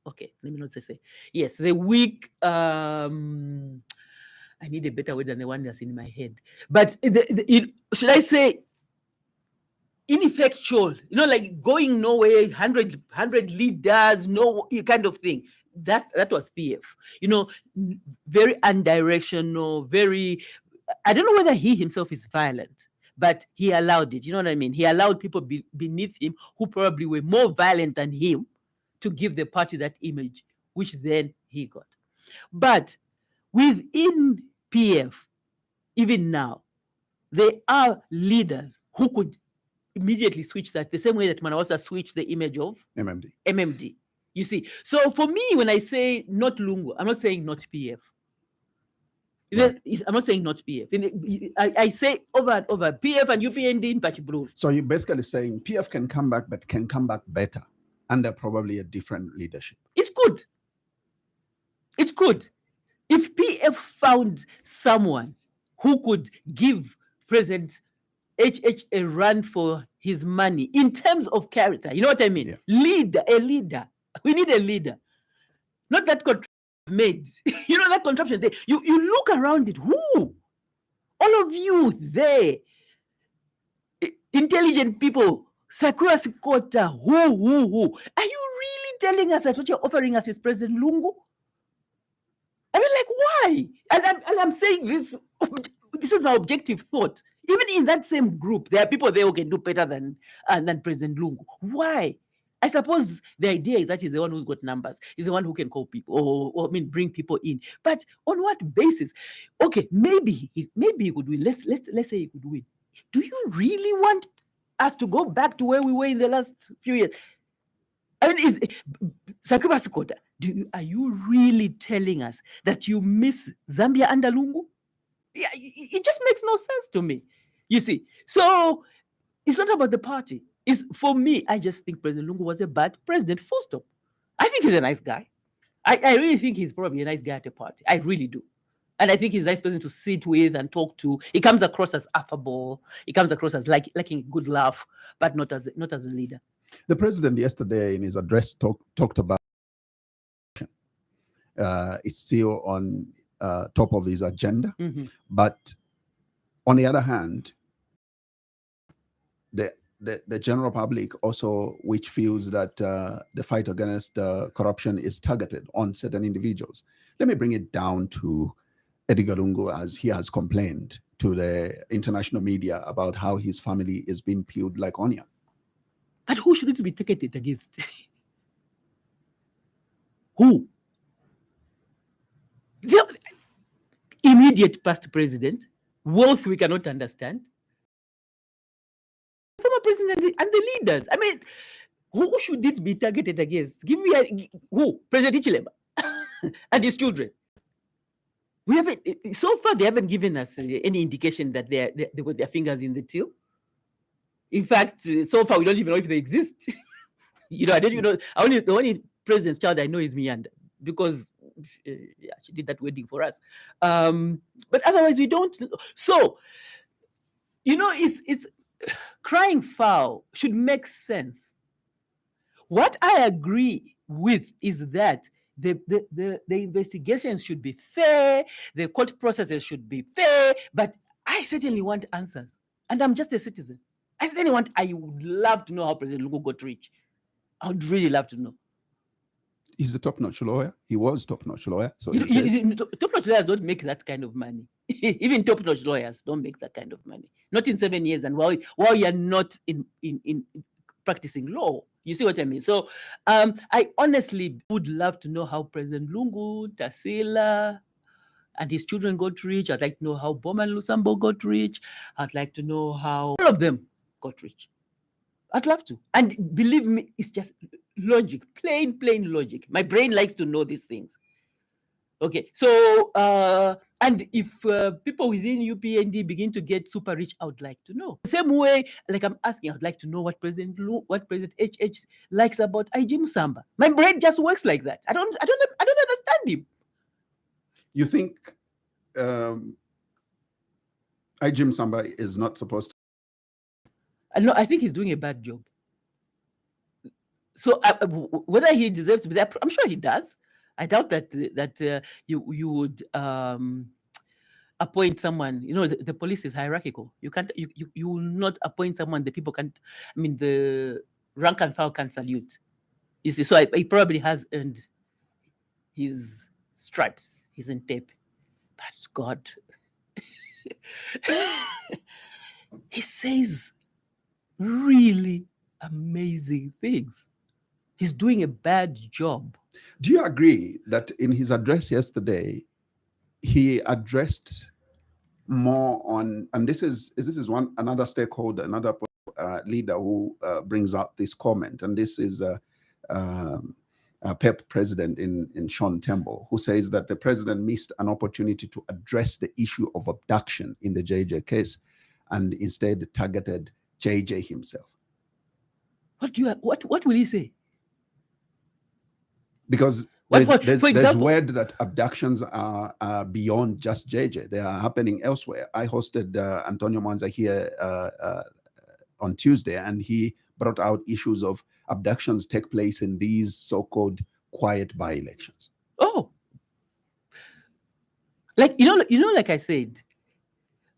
okay, let me not say, yes, the weak, I need a better word than the one that's in my head. But should I say, ineffectual, like going nowhere, 100 leaders, no kind of thing. That was PF, very undirectional, very, I don't know whether he himself is violent, but he allowed it. You know what I mean? He allowed people beneath him who probably were more violent than him to give the party that image, which then he got. But within PF, even now, there are leaders who could immediately switch that, the same way that Manawasa switched the image of MMD. You see, so for me, when I say not Lungu, I'm not saying not PF. Right. I'm not saying not PF. I say over and over, PF and UPND in particular. So you're basically saying PF can come back, but can come back better under probably a different leadership. It's good. It's good. If PF found someone who could give President HH a run for his money in terms of character, you know what I mean? Yeah. A leader. We need a leader. Not that made. You know that contraption. You look around it. Who? All of you there. Intelligent people. Sakura Sikota. Who? Are you really telling us that what you're offering us is President Lungu? I mean, like, why? And I'm saying this is my objective thought. Even in that same group, there are people there who can do better than President Lungu. Why? I suppose the idea is that he's the one who's got numbers. He's the one who can call people or bring people in. But on what basis? Okay, maybe he could win. Let's say he could win. Do you really want us to go back to where we were in the last few years? I mean, Sakuba Sikota, are you really telling us that you miss Zambia under Lungu? Yeah, it just makes no sense to me. You see, so it's not about the party. For me, I just think President Lungu was a bad president, full stop. I think he's a nice guy. I really think he's probably a nice guy at the party. I really do. And I think he's a nice person to sit with and talk to. He comes across as affable. He comes across as liking a good laugh, but not as a leader. The president yesterday in his address talked about it's still on top of his agenda. Mm-hmm. But on the other hand, the general public also, which feels that the fight against corruption is targeted on certain individuals. Let me bring it down to Edgar Lungu, as he has complained to the international media about how his family is being peeled like onion. But who should it be targeted against? Who? The immediate past president, wealth we cannot understand. Former president and the leaders. I mean, who should it be targeted against? Give me who? President Ichilema and his children. We haven't, so far they haven't given us any indication that they got their fingers in the till. In fact, so far we don't even know if they exist. I don't even know. The only president's child I know is Mianda, because she did that wedding for us. But otherwise we don't. So, it's crying foul should make sense. What I agree with is that the investigations should be fair, the court processes should be fair, but I certainly want answers. And I'm just a citizen. I would love to know how President Lungu got rich. I would really love to know. He's a top-notch lawyer. He was top-notch lawyer. So top-notch lawyers don't make that kind of money. Even top-notch lawyers don't make that kind of money. Not in 7 years, and while you're not in practicing law. You see what I mean? So I honestly would love to know how President Lungu, Tasila, and his children got rich. I'd like to know how Bowman Lusambo got rich. I'd like to know how all of them got rich. I'd love to. And believe me, it's just logic, plain logic. My brain likes to know these things. Okay, so, and if people within UPND begin to get super rich, I would like to know. The same way, like I'm asking, I would like to know what President HH likes about IG Musamba. My brain just works like that. I don't understand him. You think IG Musamba is not supposed to? No, I think he's doing a bad job. So whether he deserves to be there, I'm sure he does. I doubt that you would appoint someone. The police is hierarchical. You can't. You will not appoint someone the people can't. I mean, the rank and file can salute. You see, so he probably has earned his stripes. He's in tape. But God, he says really amazing things. He's doing a bad job. Do you agree that in his address yesterday, he addressed more on, and this is another stakeholder, another leader who brings out this comment, and this is PEP president in Sean Temple, who says that the president missed an opportunity to address the issue of abduction in the JJ case and instead targeted JJ himself. What will he say? Because there's word that abductions are beyond just JJ. They are happening elsewhere. I hosted Antonio Mwanza here on Tuesday, and he brought out issues of abductions take place in these so-called quiet by-elections. Oh, like like I said,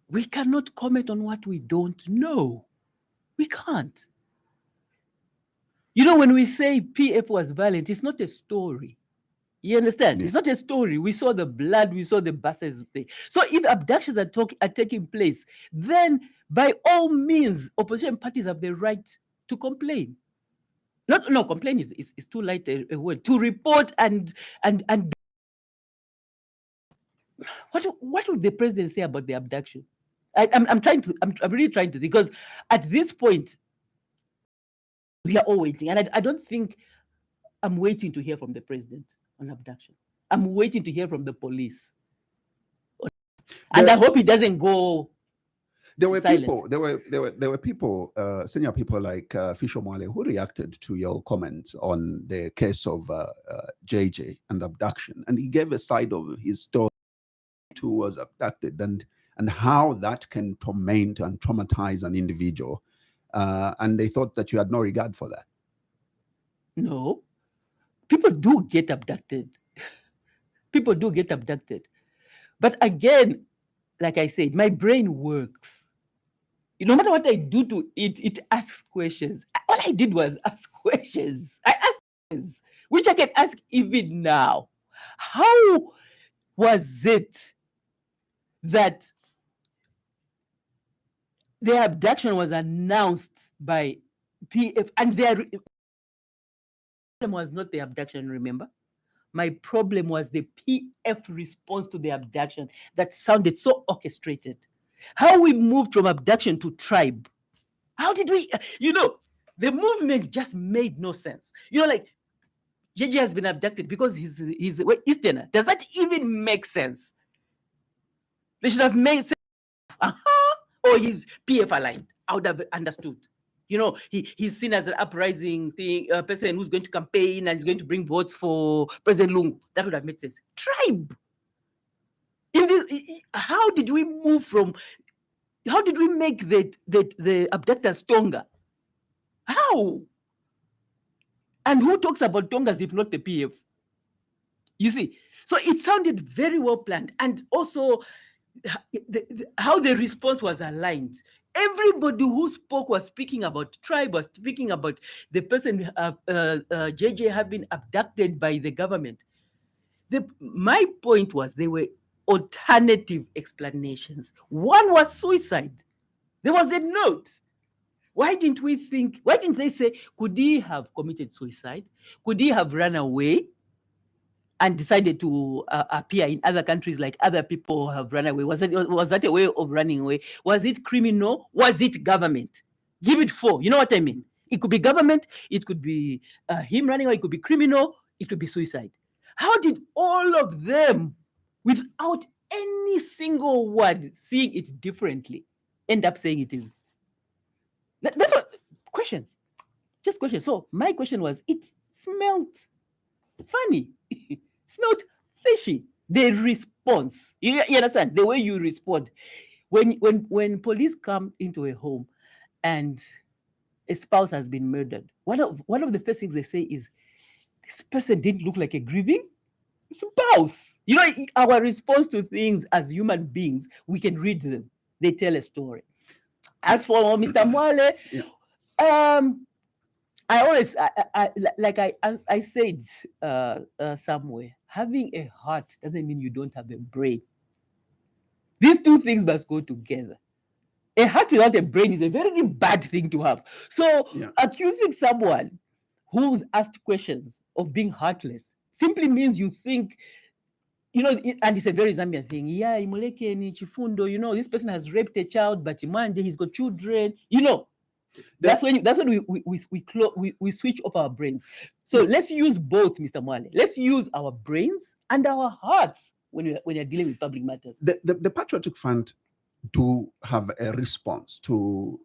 we cannot comment on what we don't know. We can't. When we say PF was violent, it's not a story. You understand? Yeah. It's not a story. We saw the blood, we saw the buses thing. So if abductions are taking place, then by all means, opposition parties have the right to complain. No, complain is too light a word. To report and what would the president say about the abduction? I'm really trying to think, because at this point we are all waiting, and I don't think I'm waiting to hear from the president on abduction. I'm waiting to hear from the police, and I hope it doesn't go. There were people, senior people like Fisho Mwale, who reacted to your comments on the case of JJ and abduction, and he gave a side of his story who was abducted and how that can torment and traumatize an individual, and they thought that you had no regard for that. No, people do get abducted. People do get abducted, but again, like I said, my brain works. No matter what I do to it, it asks questions. All I did was ask questions. I asked questions, which I can ask even now. How was it that the abduction was announced by PF, and their problem was not the abduction, remember? My problem was the PF response to the abduction that sounded so orchestrated. How we moved from abduction to tribe. How did we, the movement just made no sense. Like JJ has been abducted because he's Easterner. Does that even make sense? They should have made sense. Or he's PF aligned. I would have understood. He's seen as an uprising thing, a person who's going to campaign and is going to bring votes for President Lungu. That would have made sense. Tribe. How did we make the abductors stronger? How? And who talks about Tongas if not the PF? You see, so it sounded very well planned, and also how the response was aligned. Everybody who spoke was speaking about tribe, was speaking about the person, JJ, have been abducted by the government. My point was there were alternative explanations. One was suicide. There was a note. Why didn't they say, could he have committed suicide? Could he have run away and decided to appear in other countries like other people have run away? Was that a way of running away? Was it criminal? Was it government? Give it 4. You know what I mean? It could be government. It could be him running away. It could be criminal. It could be suicide. How did all of them, without any single word seeing it differently, end up saying it is? That's what questions. Just questions. So my question was, it smelled funny. Smelled fishy. The response. You understand? The way you respond. When police come into a home and a spouse has been murdered, one of the first things they say is, this person didn't look like a grieving spouse. Our response to things as human beings, we can read them. They tell a story. As for Mr. Mwale, I always, I said somewhere, having a heart doesn't mean you don't have a brain. These two things must go together. A heart without a brain is a very bad thing to have. So accusing someone who's asked questions of being heartless simply means you think, and it's a very Zambian thing. Yeah, Imoleke ni chifundo, this person has raped a child, but Imanje, he's got children, That's when we switch off our brains. So let's use both, Mr. Mwale. Let's use our brains and our hearts when you're dealing with public matters. The Patriotic Front do have a response to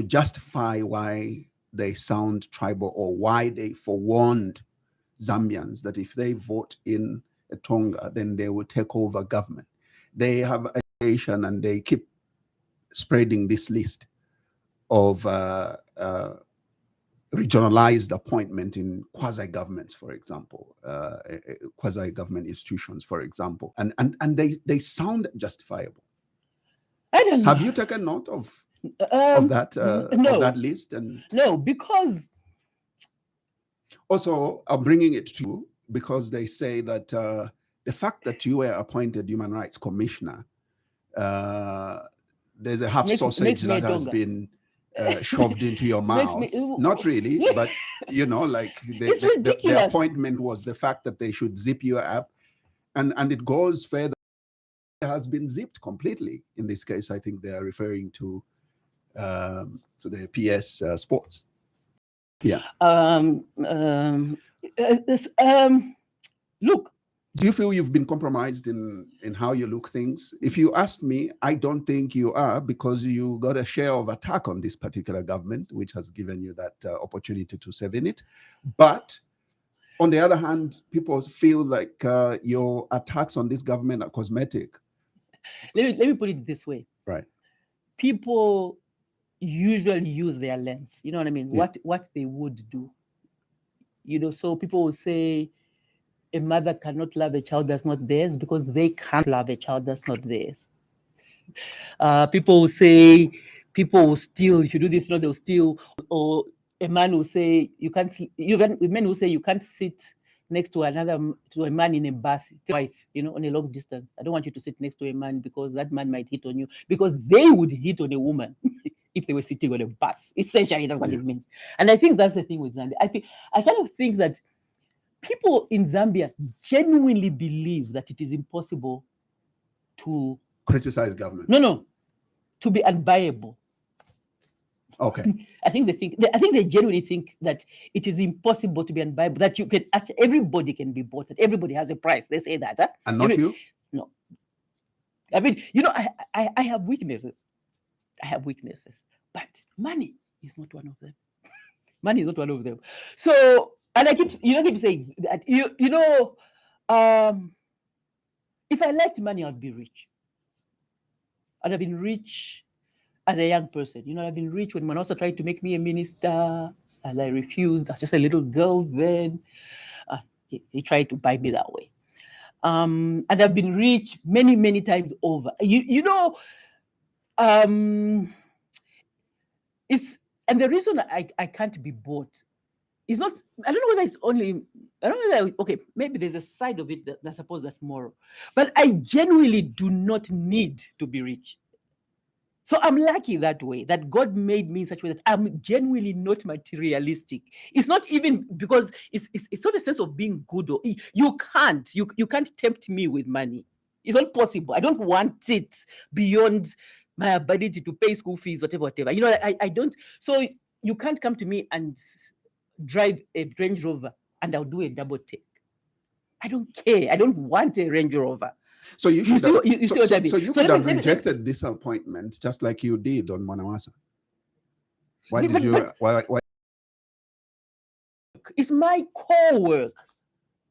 justify why they sound tribal, or why they forewarned Zambians that if they vote in a Tonga, then they will take over government. They have agitation, and they keep spreading this list of regionalized appointment in quasi-governments, for example, quasi-government institutions, for example, and they sound justifiable. I don't know. Have you taken note of that list? And no, because also I'm bringing it to you because they say that the fact that you were appointed human rights commissioner, there's a half sausage that has been shoved into your mouth. Not really, but like the appointment was the fact that they should zip you up, and it goes further. It has been zipped completely. In this case, I think they are referring to the PS Sports. Yeah. Look. Do you feel you've been compromised in how you look things? If you ask me, I don't think you are, because you got a share of attack on this particular government, which has given you that opportunity to serve in it. But on the other hand, people feel like your attacks on this government are cosmetic. Let me put it this way. Right. People usually use their lens. You know what I mean? Yeah. What they would do. So people will say, a mother cannot love a child that's not theirs because they can't love a child that's not theirs. People will say, people will steal. If you do this, they'll steal. Or a man will say, men will say you can't sit next to a man in a bus, wife, on a long distance. I don't want you to sit next to a man because that man might hit on you, because they would hit on a woman if they were sitting on a bus. Essentially, that's what it means. And I think that's the thing with Zambia. I kind of think that people in Zambia genuinely believe that it is impossible to criticize government. No, to be unbuyable. Okay. I think they genuinely think that it is impossible to be unbuyable. That you can actually, everybody can be bought. That everybody has a price. They say that, huh? And not you? No. I mean, I have weaknesses. But money is not one of them. Money is not one of them. So. And I keep saying that, if I liked money, I'd be rich. I'd have been rich as a young person. I've been rich when Manosa tried to make me a minister, and I refused. I was just a little girl then. He tried to buy me that way. And I've been rich many, many times over. And the reason I can't be bought, it's not, I don't know whether it's only, I don't know whether, okay, maybe there's a side of it that I suppose that's moral. But I genuinely do not need to be rich. So I'm lucky that way, that God made me in such a way that I'm genuinely not materialistic. It's not even because it's not a sense of being good, or you can't tempt me with money. It's not possible. I don't want it beyond my ability to pay school fees, whatever. I don't. So you can't come to me and drive a Range Rover and I'll do a double take. I don't care. I don't want a Range Rover. So you should see what I mean? So you could have rejected this appointment just like you did on Manawasa. Why did you? Why? It's my core work.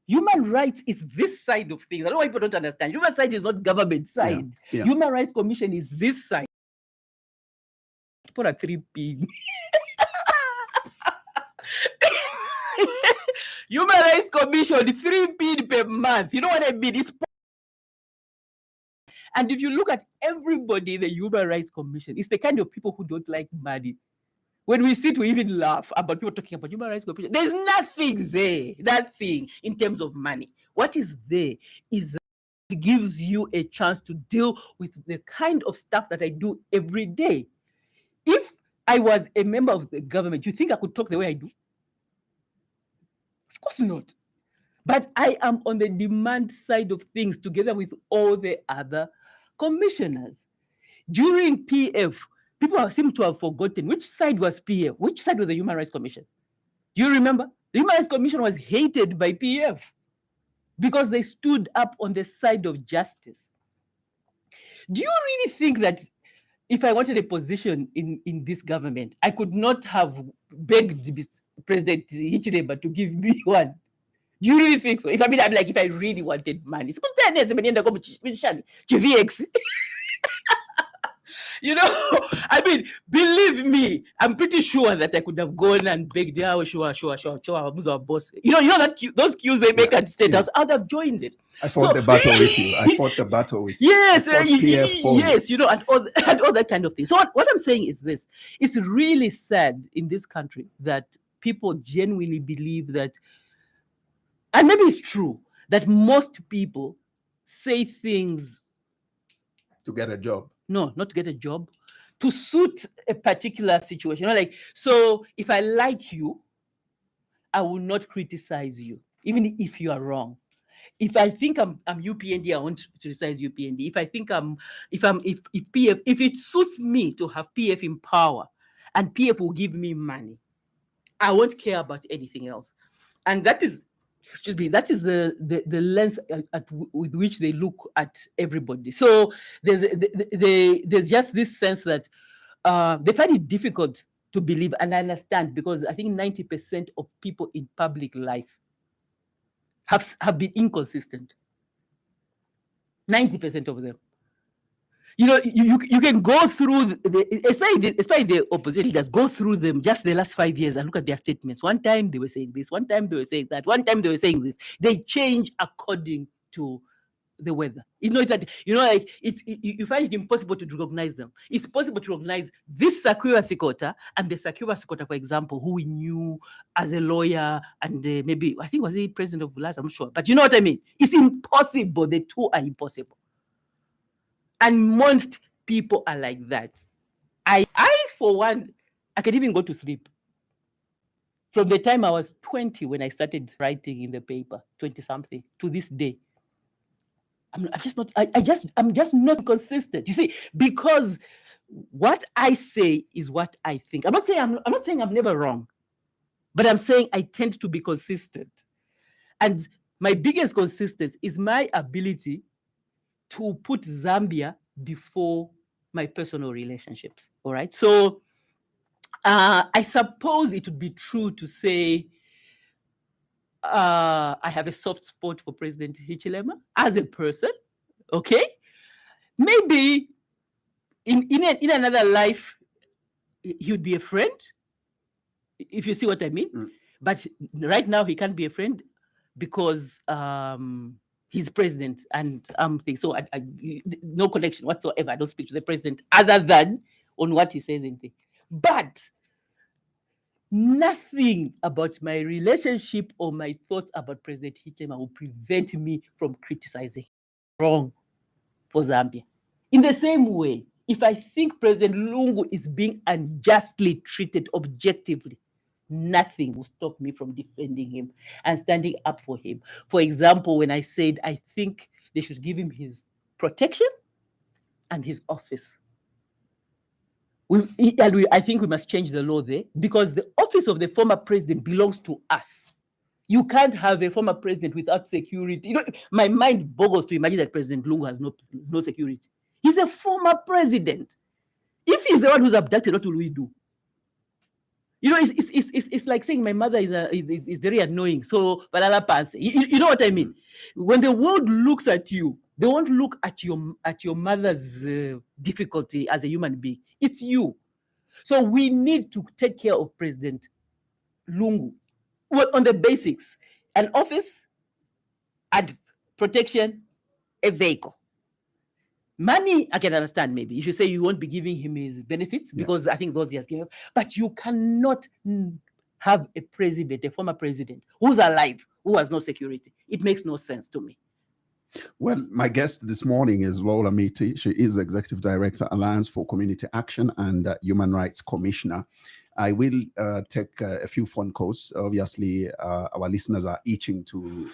Human rights is this side of things. I don't know why people don't understand. Human rights is not government side. Yeah. Human Rights Commission is this side. Put a 3P. Human Rights Commission, 3P per month. You know what I mean? And if you look at everybody in the Human Rights Commission, it's the kind of people who don't like money. When we sit, we even laugh about people talking about Human Rights Commission. There's nothing there, that thing, in terms of money. What is there is that it gives you a chance to deal with the kind of stuff that I do every day. If I was a member of the government, you think I could talk the way I do? Of course not. But I am on the demand side of things together with all the other commissioners. During PF, People seem to have forgotten which side was PF, which side was the Human Rights Commission. Do you remember? The Human Rights Commission was hated by PF because they stood up on the side of justice. Do you really think that if I wanted a position in this government, I could not have begged President Hichilema to give me one? Do you really think so? If I really wanted money, you know, I mean, believe me, I'm pretty sure that I could have gone and begged, sure, boss. You know that those queues they make at State House, I'd have joined it. I fought the battle with you. I fought the battle with you. Yes, yes, you know, and all that kind of thing. So what I'm saying is this: it's really sad in this country that people genuinely believe that, and maybe it's true that most people say things to get a job. No, not to get a job, to suit a particular situation. You know, like, so if I like you, I will not criticize you, even if you are wrong. If I think I'm UPND, I won't criticize UPND. If I think if PF, if it suits me to have PF in power and PF will give me money, I won't care about anything else. And that is, that is the lens with which they look at everybody. So there's just this sense that they find it difficult to believe, and I understand, because I think 90% of people in public life have been inconsistent. 90% of them. You know, you can go through, especially the opposition leaders, go through them just the last 5 years and look at their statements. One time they were saying this, one time they were saying that, one time they were saying this. They change according to the weather. You know that, you know, like you find it impossible to recognize them. It's possible to recognize this Sakura Sikota and the Sakura Sikota, for example, who we knew as a lawyer and maybe, I think was he president of Bulas, I'm not sure. But you know what I mean? It's impossible. The two are impossible. And most people are like that. I for one, I can even go to sleep. From the time I was 20 when I started writing in the paper, 20-something, to this day, I'm just not consistent. You see, because what I say is what I think. I'm not saying I'm never wrong, but I'm saying I tend to be consistent. And my biggest consistency is my ability to put Zambia before my personal relationships. All right. So I suppose it would be true to say I have a soft spot for President Hichilema as a person. Okay. Maybe in another life, he would be a friend, if you see what I mean. Mm. But right now, he can't be a friend because he's president and so I no connection whatsoever. I don't speak to the president other than on what he says in things. But nothing about my relationship or my thoughts about President Hichilema will prevent me from criticizing wrong for Zambia. In the same way, if I think President Lungu is being unjustly treated objectively, nothing will stop me from defending him and standing up for him. For example, when I said I think they should give him his protection and his office. I think we must change the law there, because the office of the former president belongs to us. You can't have a former president without security. You know, my mind boggles to imagine that President Lungu has no security. He's a former president. If he's the one who's abducted, what will we do? You know, it's like saying my mother is very annoying. So, balala pass. You know what I mean? When the world looks at you, they won't look at your mother's difficulty as a human being. It's you. So we need to take care of President Lungu. Well, on the basics, an office and protection, a vehicle. Money, I can understand maybe. You should say you won't be giving him his benefits because I think those he has given. But you cannot have a president, a former president, who's alive, who has no security. It makes no sense to me. Well, my guest this morning is Lola Miti. She is Executive Director, Alliance for Community Action and Human Rights Commissioner. I will take a few phone calls. Obviously, our listeners are itching to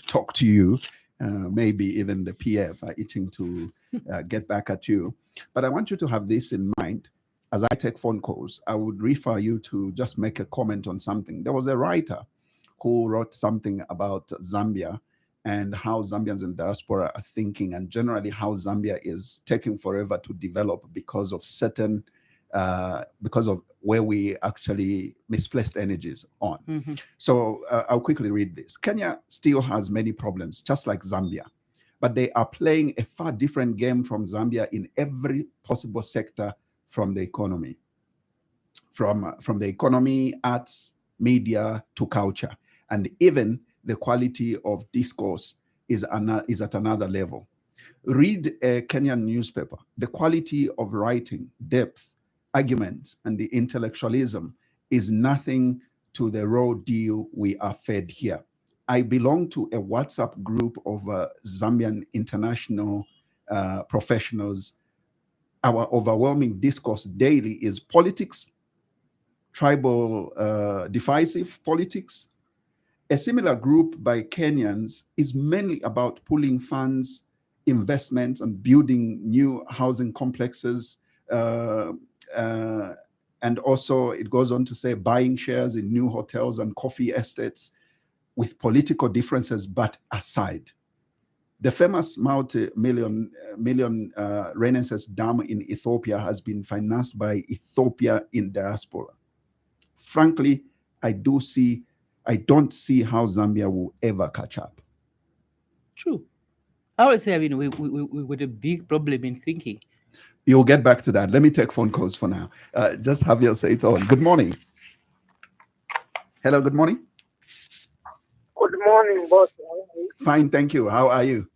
talk to you. maybe even the PF are itching to get back at you. But I want you to have this in mind. As I take phone calls, I would refer you to just make a comment on something. There was a writer who wrote something about Zambia and how Zambians in diaspora are thinking, and generally how Zambia is taking forever to develop because of certain, because of where we actually misplaced energies on. Mm-hmm. So I'll quickly read this. Kenya still has many problems, just like Zambia, but they are playing a far different game from Zambia in every possible sector, from the economy, from the economy, arts, media to culture, and even the quality of discourse is at another level. Read a Kenyan newspaper. The quality of writing, depth, arguments, and the intellectualism is nothing to the raw deal we are fed here. I belong to a WhatsApp group of Zambian international professionals. Our overwhelming discourse daily is politics, tribal divisive politics. A similar group by Kenyans is mainly about pooling funds, investments, and building new housing complexes. And also, it goes on to say buying shares in new hotels and coffee estates, with political differences but aside. The famous multi-million Renaissance Dam in Ethiopia has been financed by Ethiopia in diaspora. Frankly, I don't see how Zambia will ever catch up. True. I would say, I mean, we got a big problem in thinking. You'll get back to that. Let me take phone calls for now. Just have your say it's on. Good morning. Hello, good morning. Good morning, boss. Fine, thank you. How are you?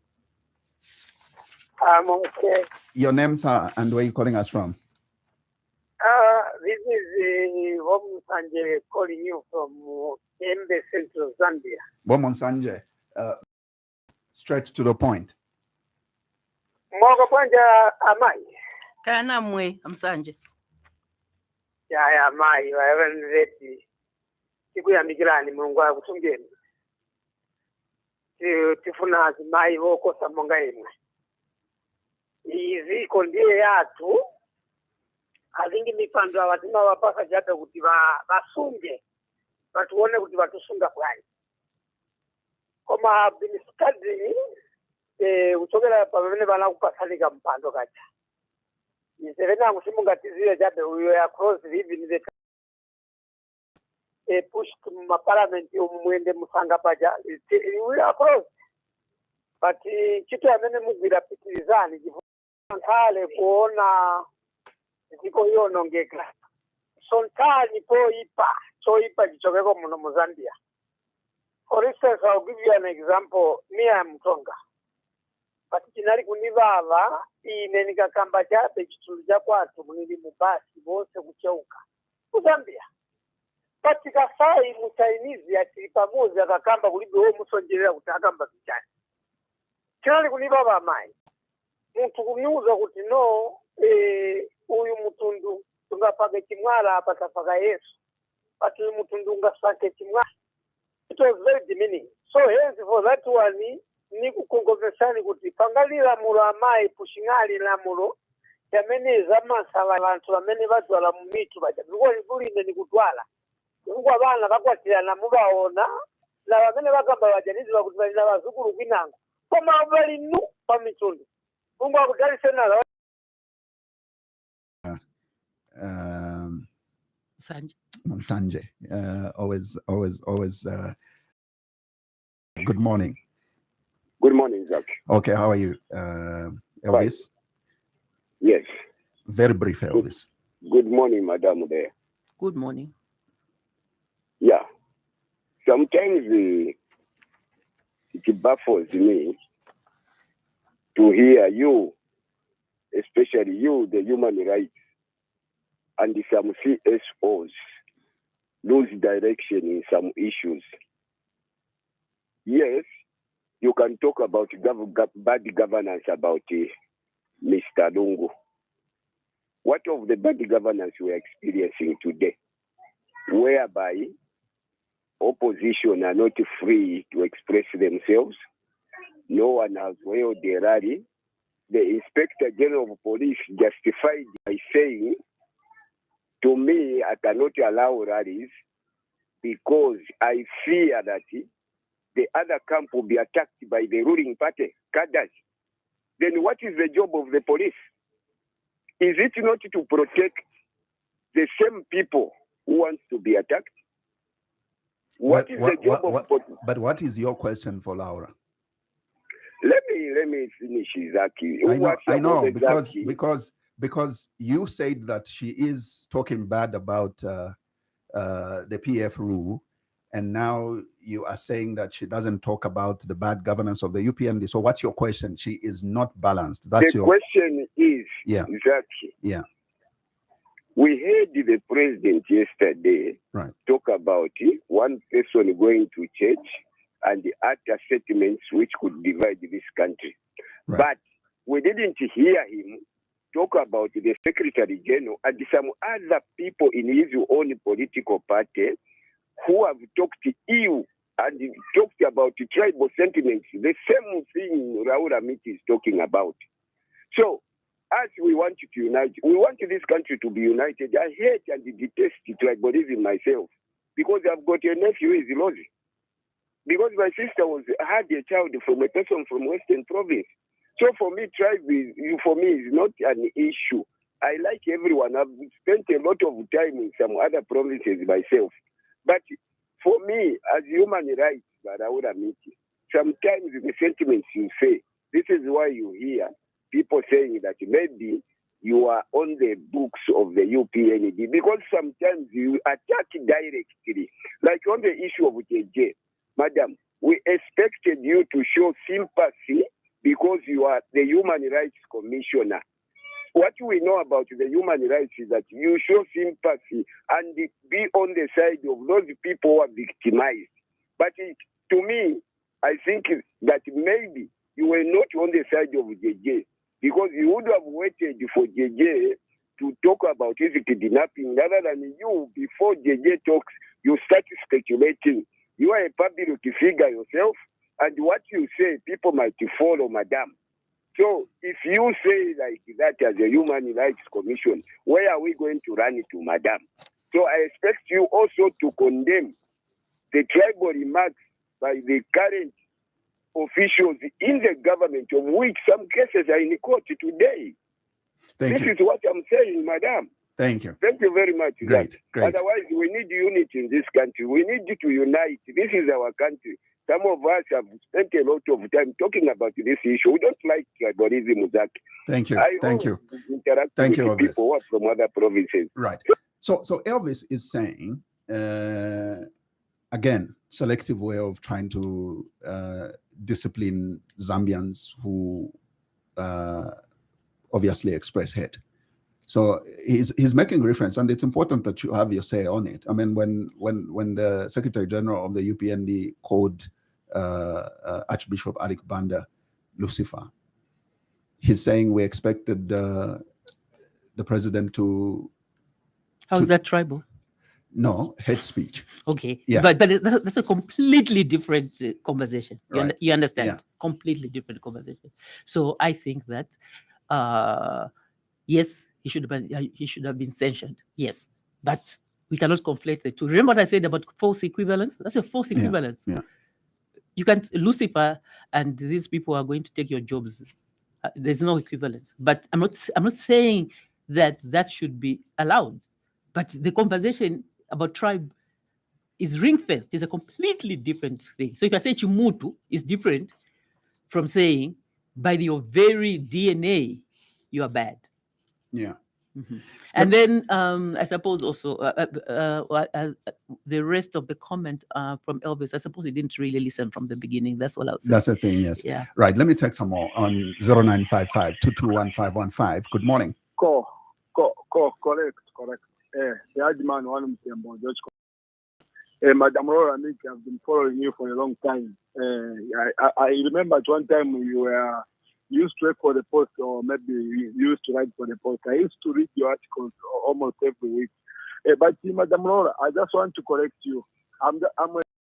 I'm okay. Your name, sir, and where are you calling us from? This is Wom Sanjay calling you from Embe Central, Zambia. Wom Sanjay. Straight to the point. Moga Panja Amai. Kanamwe, I'm Sanje. Yeah, Amai. I haven't read the Kikuya Migilani Munga Sungem. Tifuna Mai Woko Samongaim. Izi kondie yatu azingi mipando watima wapaka jata kuti basunge batuone kuti batusunga kwani koma been studying uchokera pamene bana kupasanika mpando kacha isevena ngusimunga tizire jata we are cross living the push to parliament umwende musanga paja we are cross but kitu amene mugwira pitirizani nkale kuona ziko hiyo nongeka sontani poipa choipa kichokeko muno mu Zambia. For instance, I'll give you an example. Me, I'm Tonga. But kinali kunivava ine nikakamba chape chitulu cha kwatu munili mubasi bose kucheuka ku Zambia. But kasai mu Chinese ati pamozi akakamba kulibe wo musonjerera kuti akamba kichani. Kinali kunivava mai. Muntu kunyuza kuti no uyu mutundu tungapage chimwala apa tafaka Yesu but uyu mutundu ungasake chimwala. It was very demeaning. So hence for that one ni kukongovesani kuti pangalira mulo amai pushingali la mulo yamene zamasala abantu bamene badwala mu mitu baja biko bulinde ni kutwala kuko abana bakwatirana mubaona na bamene bagamba bajanizi bakuti balina bazukuru kwinango koma bali nu pa mitundu. Sanjay, always. Good morning. Good morning, Zach. Okay, how are you, Elvis? Yes. Very brief, Elvis. Good morning, Madam there. Good morning. Yeah. Sometimes it baffles me to hear you, especially you, the human rights, and some CSOs lose direction in some issues. Yes, you can talk about bad governance about Mr. Lungu. What of the bad governance we are experiencing today, whereby opposition are not free to express themselves, no one has held the rally. The Inspector General of Police justified by saying, to me, I cannot allow rallies because I fear that the other camp will be attacked by the ruling party, cadres. Then what is the job of the police? Is it not to protect the same people who want to be attacked? What is the job of police? But what is your question for Laura? Let me finish, Zaki. I know because you said that she is talking bad about the PF rule, and now you are saying that she doesn't talk about the bad governance of the UPND. So what's your question? She is not balanced. That's your question is, Zaki. Yeah. We heard the president yesterday talk about one person going to church and the other settlements which could divide this country. Right. But we didn't hear him talk about the Secretary General and some other people in his own political party who have talked ill and talked about the tribal sentiments, the same thing Raul Miti is talking about. So, as we want to unite, we want this country to be united. I hate and detest tribalism myself because I've got a nephew who is Lozi. Because my sister had a child from a person from Western Province. So for me, tribe is not an issue. I like everyone. I've spent a lot of time in some other provinces myself. But for me, as human rights, sometimes the sentiments you say, this is why you hear people saying that maybe you are on the books of the UPND, because sometimes you attack directly, like on the issue of JJ. Madam, we expected you to show sympathy because you are the Human Rights Commissioner. What we know about the human rights is that you show sympathy and be on the side of those people who are victimized. But to me, I think that maybe you were not on the side of JJ because you would have waited for JJ to talk about his kidnapping rather than you, before JJ talks, you start speculating. You are a public figure yourself, and what you say, people might follow, madam. So if you say like that as a Human Rights Commission, where are we going to run to, madam? So I expect you also to condemn the tribal remarks by the current officials in the government, of which some cases are in court today. This is what I'm saying, madam. Thank you. Thank you very much. Great. Otherwise, we need unity in this country. We need to unite. This is our country. Some of us have spent a lot of time talking about this issue. We don't like tribalism, Zach. Thank you. Thank you. Interact with people who are from other provinces. Right. So Elvis is saying, again, selective way of trying to discipline Zambians who obviously express hate. So he's making reference, and it's important that you have your say on it. I mean, when the Secretary General of the UPND called Archbishop Alik Banda Lucifer, he's saying we expected the president to. How is that tribal? No, hate speech. Okay, yeah, but that's a completely different conversation. Right. You understand? Yeah. Completely different conversation. So I think that yes, he should have been sanctioned. Yes, but we cannot conflate the two. Remember what I said about false equivalence? That's a false equivalence. Yeah. You can't, Lucifer and these people are going to take your jobs. There's no equivalence. But I'm not saying that should be allowed. But the conversation about tribe is ring-fenced. It's a completely different thing. So if I say Chimutu is different from saying by your very DNA you are bad. Yeah. Mm-hmm. And then I suppose also the rest of the comment from Elvis, I suppose he didn't really listen from the beginning. That's all I was saying. That's the thing, yes. Yeah. Right. Let me take some more on 0955-221-515. Good morning. Correct. The one Madam Laura Miti, I've been following you for a long time. I remember at one time you used to work for the Post, or maybe you used to write for the Post. I used to read your articles almost every week. But Madam Laura, I just want to correct you. I'm a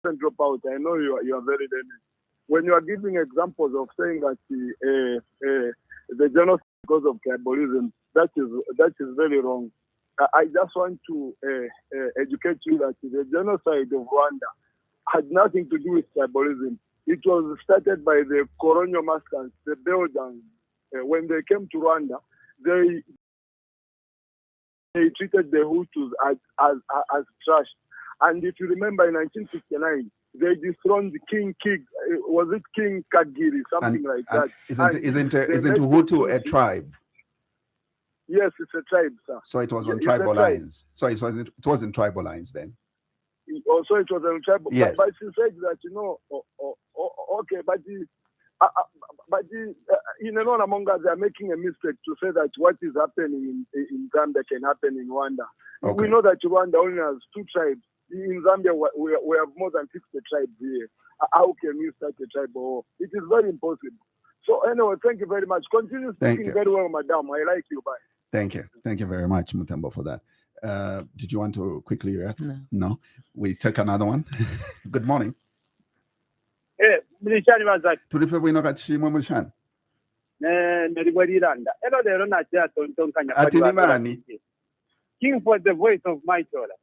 dropout. I know you are very learned. when you are giving examples of saying that the genocide because of tribalism, that is very wrong. I just want to educate you that the genocide of Rwanda had nothing to do with tribalism. It was started by the colonial masters, the Belgians. When they came to Rwanda, they treated the Hutus as trash. And if you remember, in 1969, they dethroned King was it King Kagiri, something like that. Isn't Hutu a tribe? Yes, it's a tribe, sir. So it was on tribal lines. So it wasn't tribal lines then. Also, it was on tribal. Yes. But she said that okay, but in and on among us, they are making a mistake to say that what is happening in Zambia can happen in Rwanda. Okay. We know that Rwanda only has 2 tribes. In Zambia, we have more than 60 tribes here. How can we start a tribe war? It is very impossible. So anyway, thank you very much. Continue speaking very well, madam. I like you. Bye. Thank you. Thank you very much, Mutembo, for that. Did you want to quickly react? No. We take another one. Good morning. Mulishani Bazaki. Tulife bwino kachimwe mulishani. Nelibweriranda. Elo lero nachira tontonkanya. Atinimani. King for the voice of my chola.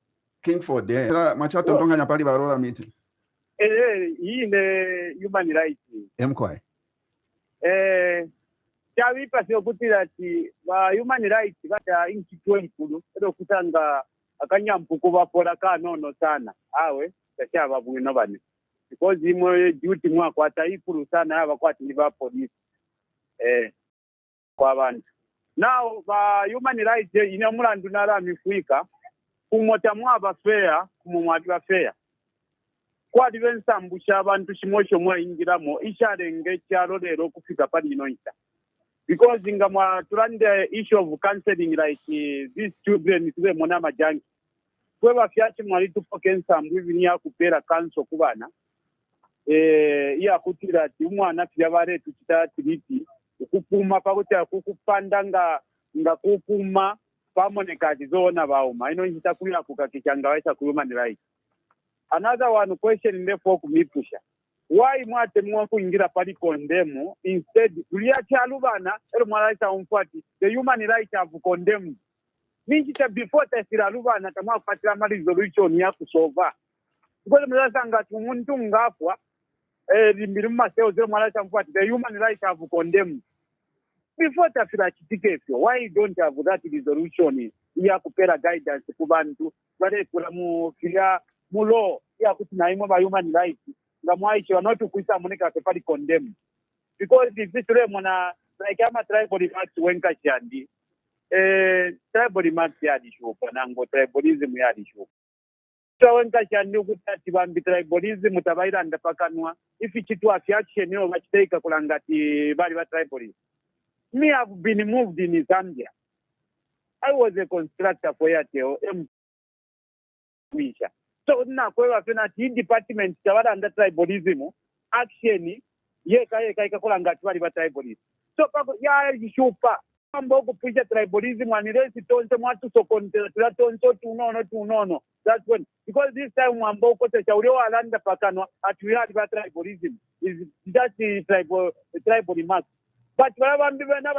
King for the macha tontonkanya pali barola miti. Hii ne human rights. Emkwai. Chavipa siyokutira ati ba human rights bata inchitwe nkulu ero kutanga akanyampuku bapora kanono sana awe tachaba bwino bane because imwe duty mwako ataikulu sana aba kwati ni ba police kwa bantu now ba human rights ine mulandu nala mifuika kumota mwaba fair kumumwati fair kwadi bensambusha abantu shimosho mwa ingiramo isharenge cyaro rero kufika pali inoita because ingamwa turande issue of counseling like these children tube mona majangi kweba fyati mwali tupokensa mbivini ya kupera kanso kubana iya kutira ati umwana fyabare tukita tiliti ukupuma pakuta kukupanda nga kupuma pamonekati zona bauma ino nchitakuya kukakishanga waisa ku human rights. Another one question therefore kumipusha. Why mwate mwaku ingira pali condemn instead kuliacha lubana ero mwalaita umfuati the human rights have condemned. Minchita before tesira lubana tamwa kufatira ma resolution ya kusova. Because mlaza ngati umuntu ngafwa limbiruma seo zero mwalaita umfuati the human rights have condemned. Before tafira chitikefyo why don't have that resolution ya kupera guidance kubantu bale kula mu filia mulo ya kuti naimo ba human rights ngamwaicho not kuisa monika pali condemn because if this mona like ama tribal remarks wenka chandi tribal remarks ya dishuko nango tribalism ya dishuko so wenka chandi ukutati bambi tribalism tabaira ndapakanwa if chitu action yo bachiteka kulangati bali ba tribalism. Me have been moved in Zambia. I was a constructor for Airtel Wisha. So na kwa fena department tawala under tribalism action yeka ikakola ngati bali ba tribalism. So pako ya yishupa mambo kupisha tribalism aniresi tonse mwatu sokontera tonso tunono. That's when because this time mambo kote chauri walanda pakano atuyali ba tribalism is just the tribal remark. But whatever I'm doing now,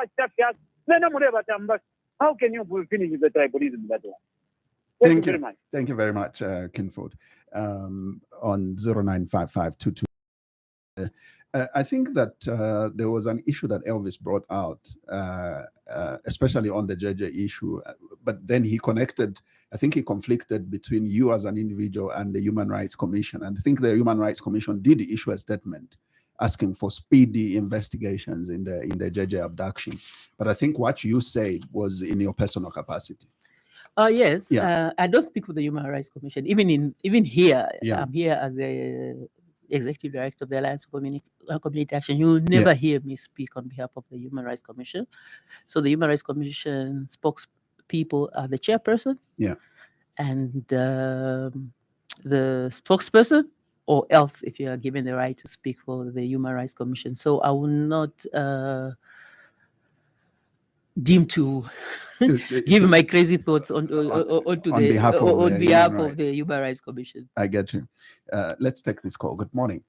how can you finish the tribalism that one? Thank you very much. Thank you very much, Kinford. On 095522. I think that there was an issue that Elvis brought out, especially on the JJ issue, but then he connected, I think he conflicted between you as an individual and the Human Rights Commission. And I think the Human Rights Commission did issue a statement asking for speedy investigations in the JJ abduction. But I think what you said was in your personal capacity. Yes. Yeah. I don't speak for the Human Rights Commission. Even here, I'm here as the executive director of the Alliance for Community Action. You'll never hear me speak on behalf of the Human Rights Commission. So the Human Rights Commission spokespeople are the chairperson, and the spokesperson, or else if you are given the right to speak for the Human Rights Commission. So I will not deem to give my crazy thoughts on behalf of the Human Rights Commission. I get you. Let's take this call. Good morning.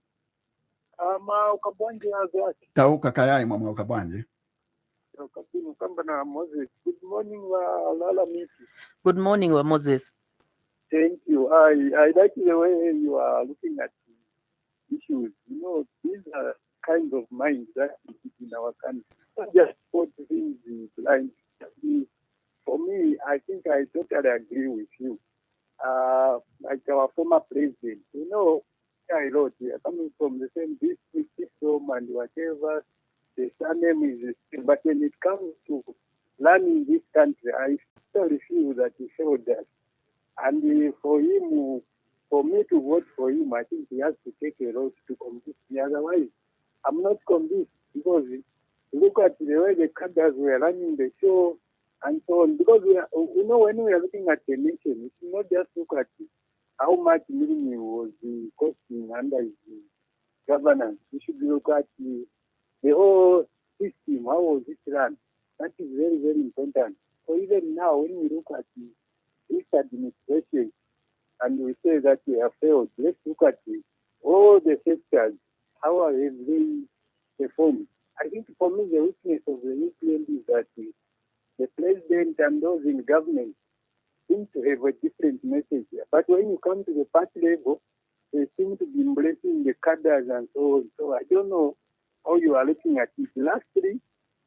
Mama ukabwanje azaki. Tauka kayai mama ukabwanje. Kapini kamba na Moses. Good morning Lala Miti. Good morning, Moses. Thank you. I like the way you are looking at issues. You know, these are kinds of minds that exist in our country. Not just put things blind. For me, I think I totally agree with you. Like our former president, you know, I wrote, we are coming from the same district, system, and whatever. The surname is the same. But when it comes to learning this country, I still feel that he failed us. And for him, for me to vote for him, I think he has to take a road to convince me. Otherwise, I'm not convinced because look at the way the cadres were running the show and so on. Because you know, when we are looking at the nation, it's not just look at how much money was costing under his governance. We should look at the whole system, how was it run. That is very, very important. So even now, when we look at this administration and we say that we have failed, let's look at all the sectors, how have they performed. I think for me, the weakness of the UPND is that the president and those in government seem to have a different message. But when you come to the party level, they seem to be embracing the cadres and so on. So I don't know how you are looking at it. Lastly,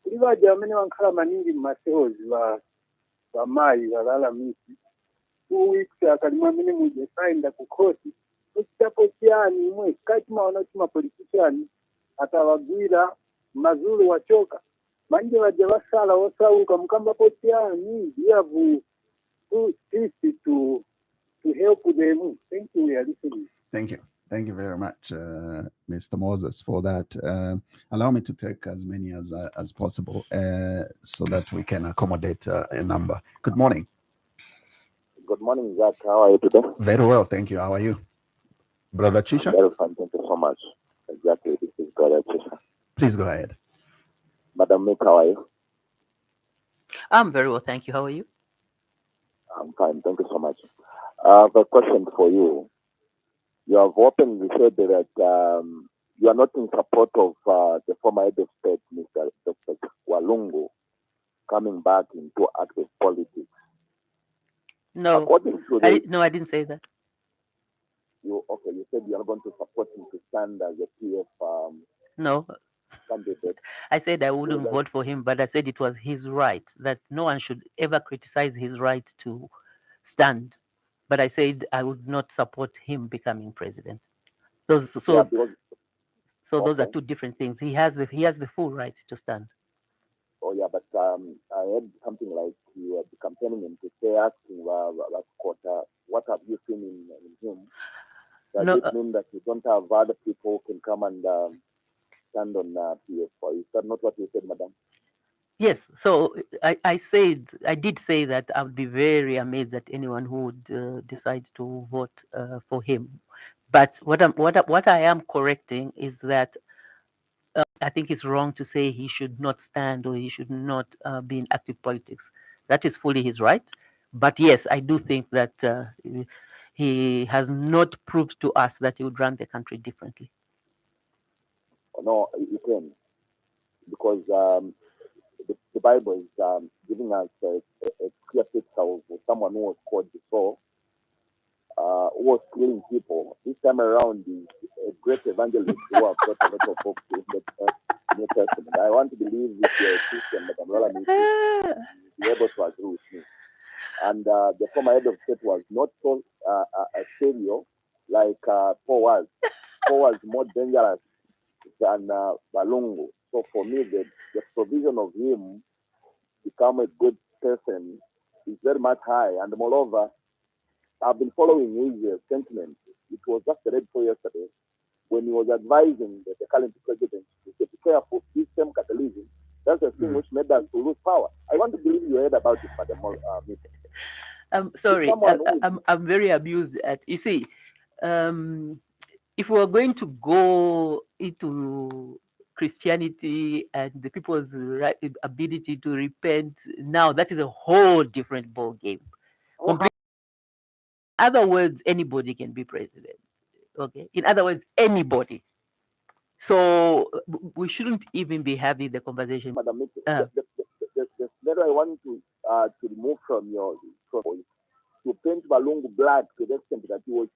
kuliva jamani wankala maningi masehos wa mai walala Miti. 2 weeks akalimwa mini mujesainda kukoti. Kuchitapo chiani mwe kati maona chuma politiciani atawagwira mazulu wachoka. Manje wajawasala wasauka mkamba pochiani yavu to help them. Thank you, we are listening. Thank you. Thank you very much, Mr. Moses, for that. Allow me to take as many as possible so that we can accommodate a number. Good morning. Good morning, Zach. How are you today? Very well, thank you. How are you? Brother Chisha? Very fine, thank you so much. Exactly, this is Brother Chisha. Please go ahead. Madam Mick, how are you? I'm very well, thank you. How are you? I'm fine, thank you so much. I have a question for you. You have openly said that you are not in support of the former head of state, Mr. Dr. Lungu, coming back into active politics. No, According to the, I didn't say that. You said you are going to support him to stand as a PF No, candidate. I said I wouldn't vote for him, but I said it was his right, that no one should ever criticize his right to stand. But I said I would not support him becoming president. Those are two different things. He has the full right to stand. Oh yeah, but I heard something like you are campaigning him to say asking what have you seen in him? Does it mean that you don't have other people who can come and stand on PF? Is that not what you said, madam? Yes. So I did say that I would be very amazed at anyone who would decide to vote for him. But what I am correcting is that I think it's wrong to say he should not stand or he should not be in active politics. That is fully his right. But yes, I do think that he has not proved to us that he would run the country differently. No, you can, because the Bible is giving us a clear picture of someone who was called before, who was killing people. This time around is a great evangelist who has got a lot of hope in the New Testament. I want to believe if you're a Christian, but I'm not be able to agree with me. And the former head of state was not so a savior like Paul was. Paul was more dangerous than Lungu. So for me, the provision of him become a good person is very much high. And moreover, I've been following his sentiment. It was just read for yesterday when he was advising the current president to be careful this same catalysis. That's the thing which made us to lose power. I want to believe you heard about it, Madam Miti. I'm sorry. I'm very amused at. You see, if we are going to go into Christianity and the people's ability to repent, now that is a whole different ball game. In other words, anybody can be president. Okay. In other words, anybody. So we shouldn't even be having the conversation. Madam Miti, the letter I want to remove from your voice, to paint Lungu black to the extent that he was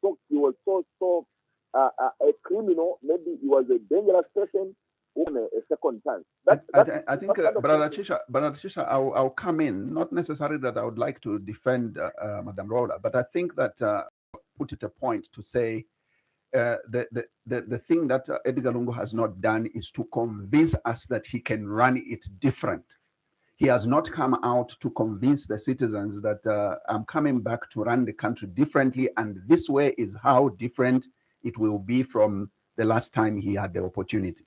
so a criminal. Maybe he was a dangerous person. A second chance. I think, Brother Chisha, I'll come in. Not necessarily that I would like to defend Madam Rola, but I think that put it a point to say the thing that Edgar Lungu has not done is to convince us that he can run it different. He has not come out to convince the citizens that I'm coming back to run the country differently, and this way is how different it will be from the last time he had the opportunity.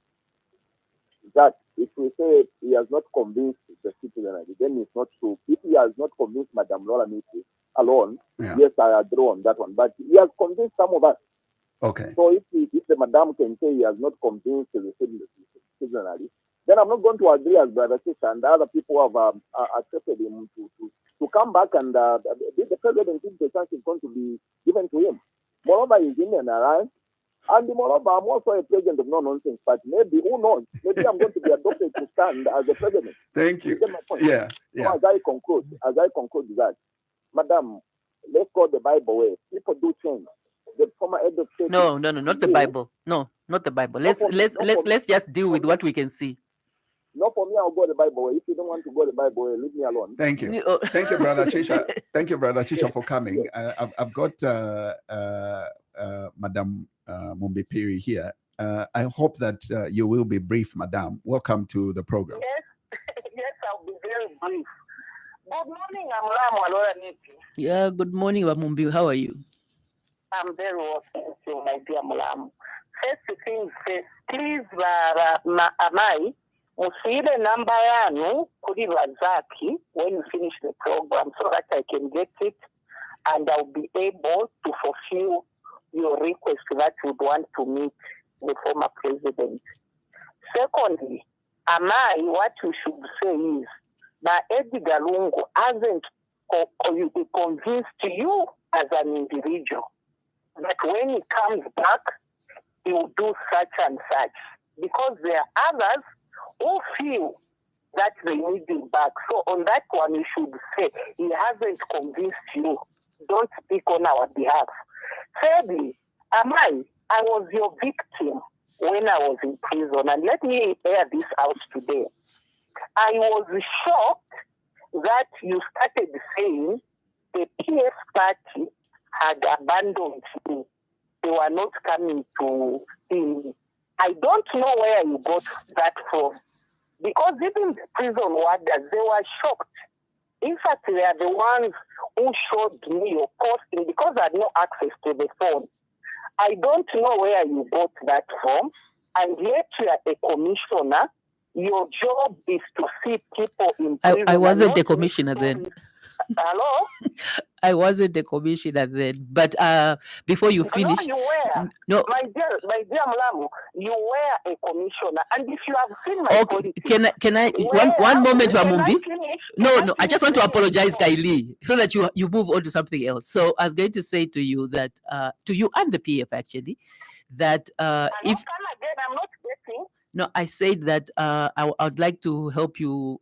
That if we say he has not convinced the citizenry, then it's not true. If he has not convinced Madam Lola Miti alone, yes, I agree on that one. But he has convinced some of us. Okay. So if the Madam can say he has not convinced the citizenry, then I'm not going to agree as Brother Sisha and the other people have accepted him to come back and the president, if the chance is going to be given to him. Moreover, he's Indian, right? And moreover, I'm also a president of no-nonsense party. Maybe, who knows? Maybe I'm going to be adopted to stand as a president. Thank you. Yeah. So as I conclude that, Madam, let's go the Bible way. People do change. The former head of state. No, not the Bible. No, not the Bible. Let's just deal with what we can see. Not for me, I'll go the Bible way. If you don't want to go the Bible way, leave me alone. Thank you. Thank you, Brother Chisha. Thank you, Brother Chisha, for coming. I've got Madam Mumbipiri here. I hope that you will be brief, Madam. Welcome to the program. Yes, I'll be very brief. Good morning, I'm Lamu. Yeah, good morning, Mumbi. How are you? I'm very well, thank you, my dear Mulam. First things first, please, Amai, musile number yanu kuri Razaki when you finish the program so that I can get it and I'll be able to fulfill your request that you want to meet the former president. Secondly, Amai, what you should say is that Edgar Lungu hasn't convinced you as an individual that when he comes back, he will do such and such. Because there are others who feel that they need him back. So on that one, you should say, he hasn't convinced you. Don't speak on our behalf. Thirdly, I was your victim when I was in prison. And let me air this out today. I was shocked that you started saying the PF party had abandoned me. They were not coming to see me. I don't know where you got that from. Because even the prison warders, they were shocked. In fact, they are the ones who showed me your posting because I had no access to the phone. I don't know where you got that from. And yet you are a commissioner. Your job is to see people in prison. I wasn't the commissioner then. Hello? I wasn't the commissioner then. But before you finish... No, you were. No. My dear Mlamu, you were a commissioner. And if you have seen my politics... Can I one moment, Wamumbi? No, I just want to apologize, Kylie, so that you move on to something else. So I was going to say to you that, to you and the PF actually, that if... Come again, I'm not getting... No, I said that I would like to help you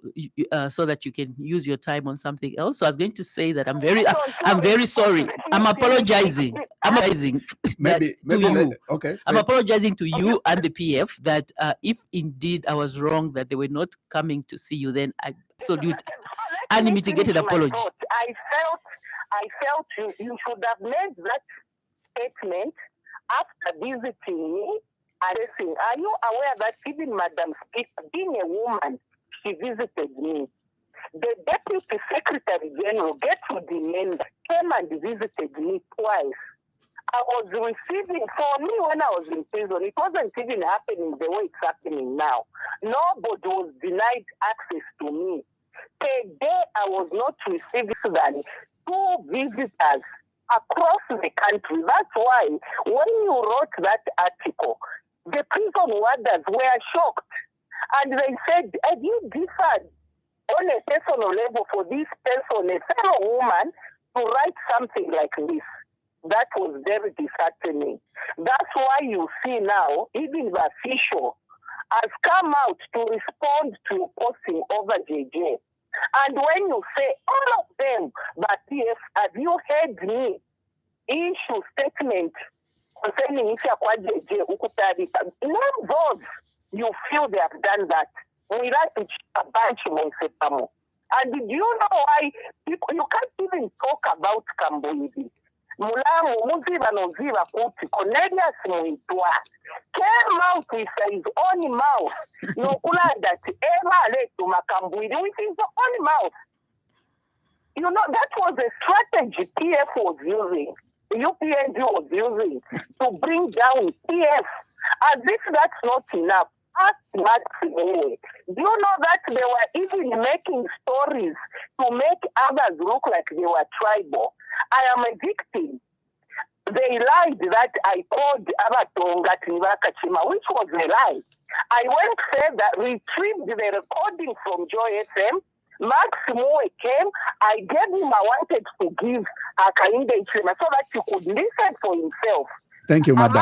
so that you can use your time on something else. So I was going to say that I'm very sorry. I'm apologizing. I'm apologizing maybe to you. Okay. I'm apologizing to you and the PF that if indeed I was wrong that they were not coming to see you, then I absolute unmitigated apology. I felt you should have made that statement after visiting me. Are you aware that even Madam Speaker, being a woman, she visited me? The Deputy Secretary General, Gertrude Menda, came and visited me twice. I was receiving, for me when I was in prison, it wasn't even happening the way it's happening now. Nobody was denied access to me. Today I was not receiving than 2 visitors across the country. That's why when you wrote that article, the prison warders were shocked. And they said, have you differed on a personal level for this person, a fellow woman, to write something like this? that was very disheartening. That's why you see now, even the official has come out to respond to your posting over JJ. And when you say all of them, but yes, have you heard me issue statement concerning Isiakwa JJ Ukutarika? None of those you feel they have done that. We like to a bunch of Sepamo. And do you know why people, you can't even talk about Kamboidi? Mulamu Muziva Noziva Kuti Cornelius Muitwa came out with his own mouth. No kula that ever led to Makambuidi with his own mouth. You know, that was a strategy PF was using, UPNG was using to bring down PF. As if that's not enough. Ask Maximilian. Do you know that they were even making stories to make others look like they were tribal? I am a victim. They lied that I called Abatonga Tinivakachima, which was a lie. I went further, retrieved the recording from Joy FM. Max Moe came. I gave him, I wanted to give Akainde Ichima so that he could listen for himself. Thank you, madam.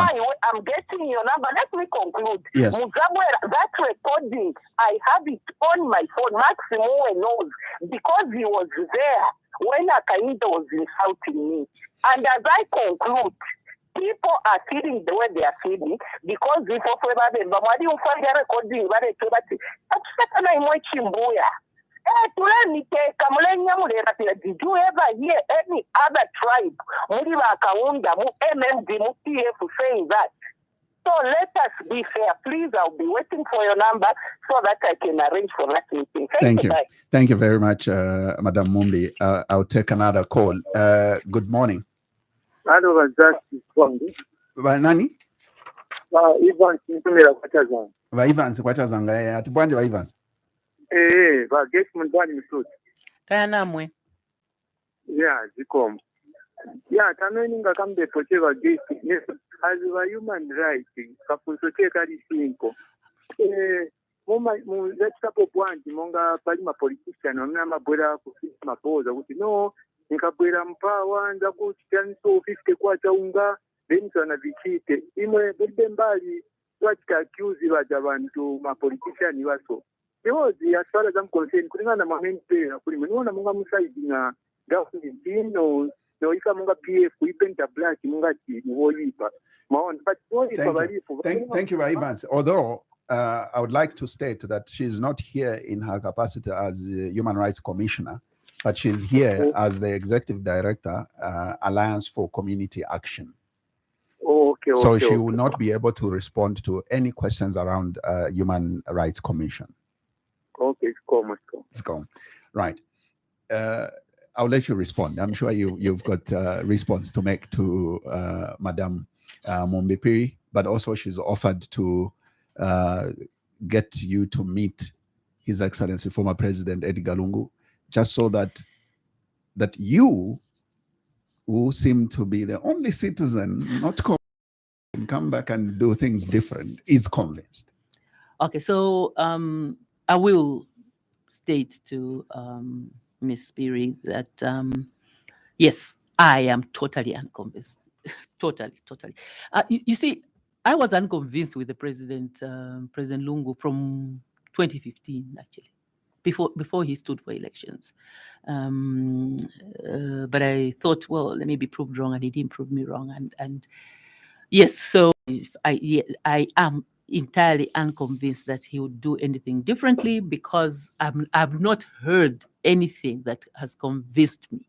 I'm getting your number. Let me conclude. Yes. Muzabwe, that recording, I have it on my phone. Maximo knows because he was there when Akainde was insulting me. And as I conclude, people are feeling the way they are feeling because if recording, did you ever hear any other tribe saying that? So let us be fair. Please, I'll be waiting for your number so that I can arrange for that meeting. Thank you. Bye. Thank you very much, Madam Mumbi. I'll take another call. Good morning. Hello, Nani? Evans, Evans, kwachazanga atibwanje ba Evans. Guess Mundani Msut. Kaya namwe. Yeah, Zikom. Yeah, Tanoinga come the Pocheva Gate as a human rights, Kapusoke Karisinko. Let's stop up one, Monga Palima politician, or Namabura, Maposa, would no, in Cabuera Mpawa, and the good chance of 50 Quataunga, Benson of Vichite, Imo Bembali, what accuse you as to my politician, you are so. Because as far as I'm concerned, couldn't have a main player, couldn't want a Monga Musaidina, Gaffney, no, if I'm a PF, we paint a black Mungati, but thank you, Evans. Although I would like to state that she's not here in her capacity as a Human Rights Commissioner, but she's here as the Executive Director, Alliance for Community Action. So she will not be able to respond to any questions around Human Rights Commission. Okay, It's gone. Right. I'll let you respond. I'm sure you've got a response to make to Madam Mombipiri, but also she's offered to get you to meet His Excellency former President Edgar Lungu, just so that you, who seem to be the only citizen not can come back and do things different, is convinced. Okay, so I will state to Ms. Piri that yes, I am totally unconvinced. totally. You see, I was unconvinced with the President Lungu from 2015, actually, before he stood for elections. But I thought, well, let me be proved wrong, and he didn't prove me wrong. And yes, so I am entirely unconvinced that he would do anything differently because I've not heard anything that has convinced me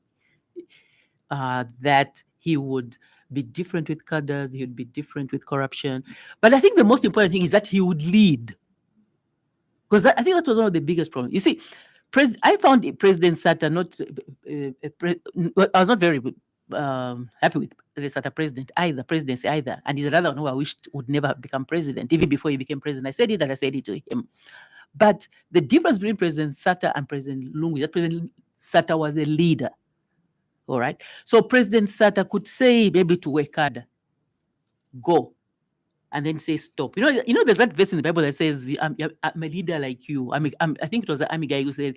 that he would be different with cadres, he would be different with corruption. But I think the most important thing is that he would lead. Because I think that was one of the biggest problems. You see, I found President Sata not, I was not very happy with the Sata presidency either. And he's another one who I wished would never become president, even before he became president. I said it to him. But the difference between President Sata and President Lungu is that President Sata was a leader. All right. So President Sata could say maybe to Wekada, go, and then say stop. You know, there's that verse in the Bible that says, "I'm a leader like you." I think it was the army guy who said,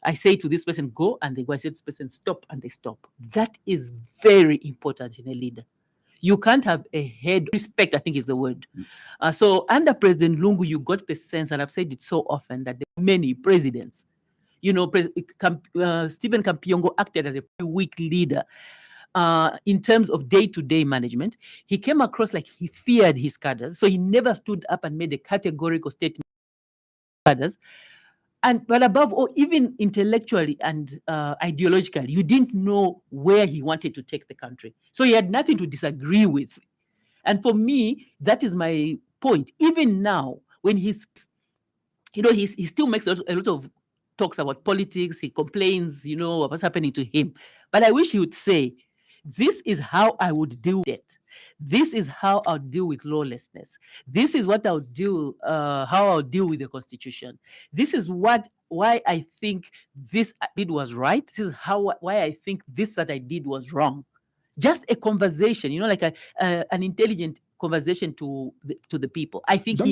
I say to this person, go, and they go. I say to this person, stop, and they stop. That is very important in a leader. You can't have a head. Respect, I think, is the word. So under President Lungu, you got the sense, and I've said it so often, that there are many presidents. You know, Stephen Kampiongo acted as a pretty weak leader in terms of day-to-day management. He came across like he feared his cadres, so he never stood up and made a categorical statement to cadres. But above all, even intellectually and ideologically, you didn't know where he wanted to take the country. So he had nothing to disagree with. And for me, that is my point. Even now, when he still makes a lot of talks about politics, he complains, what's happening to him. But I wish he would say, this is how I would deal with it. This is how I'll deal with lawlessness. This is what I'll do, how I'll deal with the constitution. This is why I think this I did was right. This is why I think this that I did was wrong. Just a conversation, like an intelligent conversation to the people. I think. Don't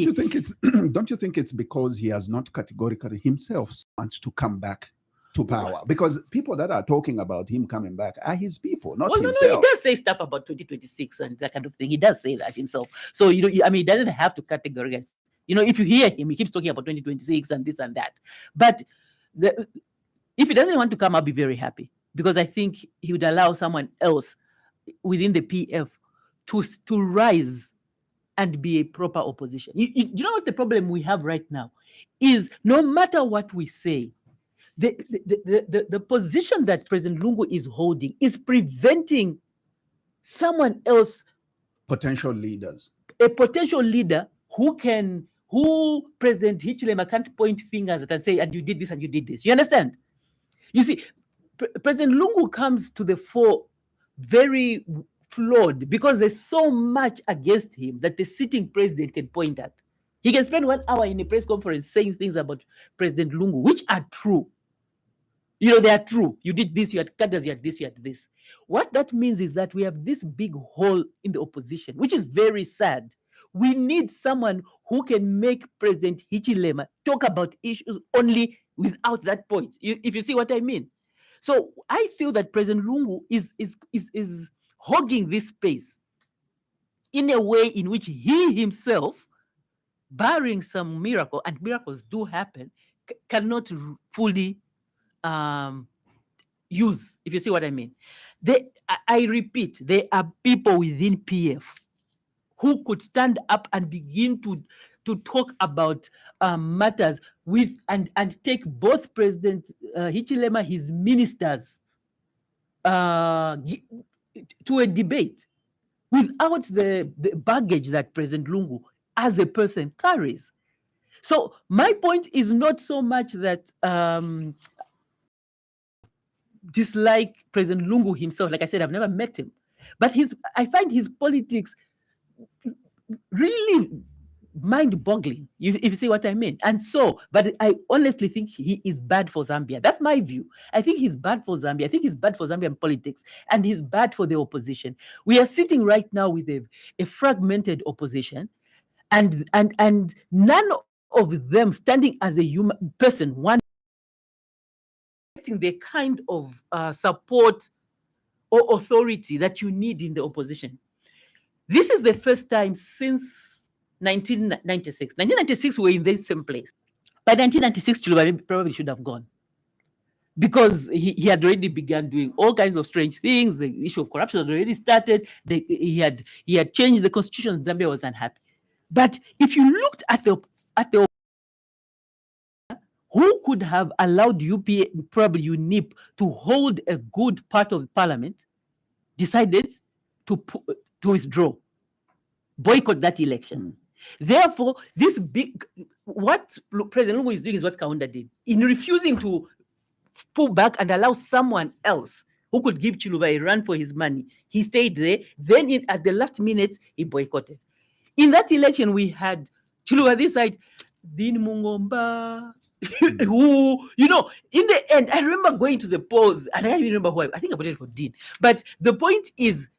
you think it's because he has not categorically himself wants to come back to power? Because people that are talking about him coming back are his people, not himself. No, he does say stuff about 2026 and that kind of thing. He does say that himself. So he doesn't have to categorize. If you hear him, he keeps talking about 2026 and this and that. But if he doesn't want to come, I'll be very happy, because I think he would allow someone else within the PF to rise and be a proper opposition. You know what the problem we have right now is? No matter what we say, the position that President Lungu is holding is preventing someone else, potential leaders, a potential leader who President Hichilema can't point fingers at and say, and you did this and you did this. You understand? You see, President Lungu comes to the fore very flawed, because there's so much against him that the sitting president can point at. He can spend 1 hour in a press conference saying things about President Lungu, which are true. They are true. You did this, you had cadres, you had this, you had this. What that means is that we have this big hole in the opposition, which is very sad. We need someone who can make President Hichilema talk about issues only without that point. If you see what I mean. So I feel that President Lungu is hogging this space in a way in which he himself, barring some miracle, and miracles do happen, cannot fully use, if you see what I mean. I repeat, there are people within PF who could stand up and begin to talk about matters with and take both President Hichilema, his ministers, to a debate without the baggage that President Lungu as a person carries. So my point is not so much that dislike President Lungu himself. Like I said, I've never met him, but I find his politics really mind-boggling, if you see what I mean. And so, but I honestly think he is bad for Zambia. That's my view. I think he's bad for Zambia. I think he's bad for Zambian politics, and he's bad for the opposition. We are sitting right now with a fragmented opposition, and none of them standing as a human person, one getting the kind of support or authority that you need in the opposition. This is the first time since 1996. 1996, we were in the same place. By 1996, Chilubari probably should have gone, because he had already begun doing all kinds of strange things. The issue of corruption had already started. He had changed the constitution. Zambia was unhappy. But if you looked at the who could have allowed UPA, probably UNIP, to hold a good part of parliament, decided to withdraw, boycott that election. Therefore, what President Lungu is doing is what Kaunda did. In refusing to pull back and allow someone else who could give Chiluba a run for his money, he stayed there. Then at the last minute, he boycotted. In that election, we had Chiluba this side, Din Mungomba, who, in the end, I remember going to the polls, and I don't even remember who I think I voted for Dean. But the point is,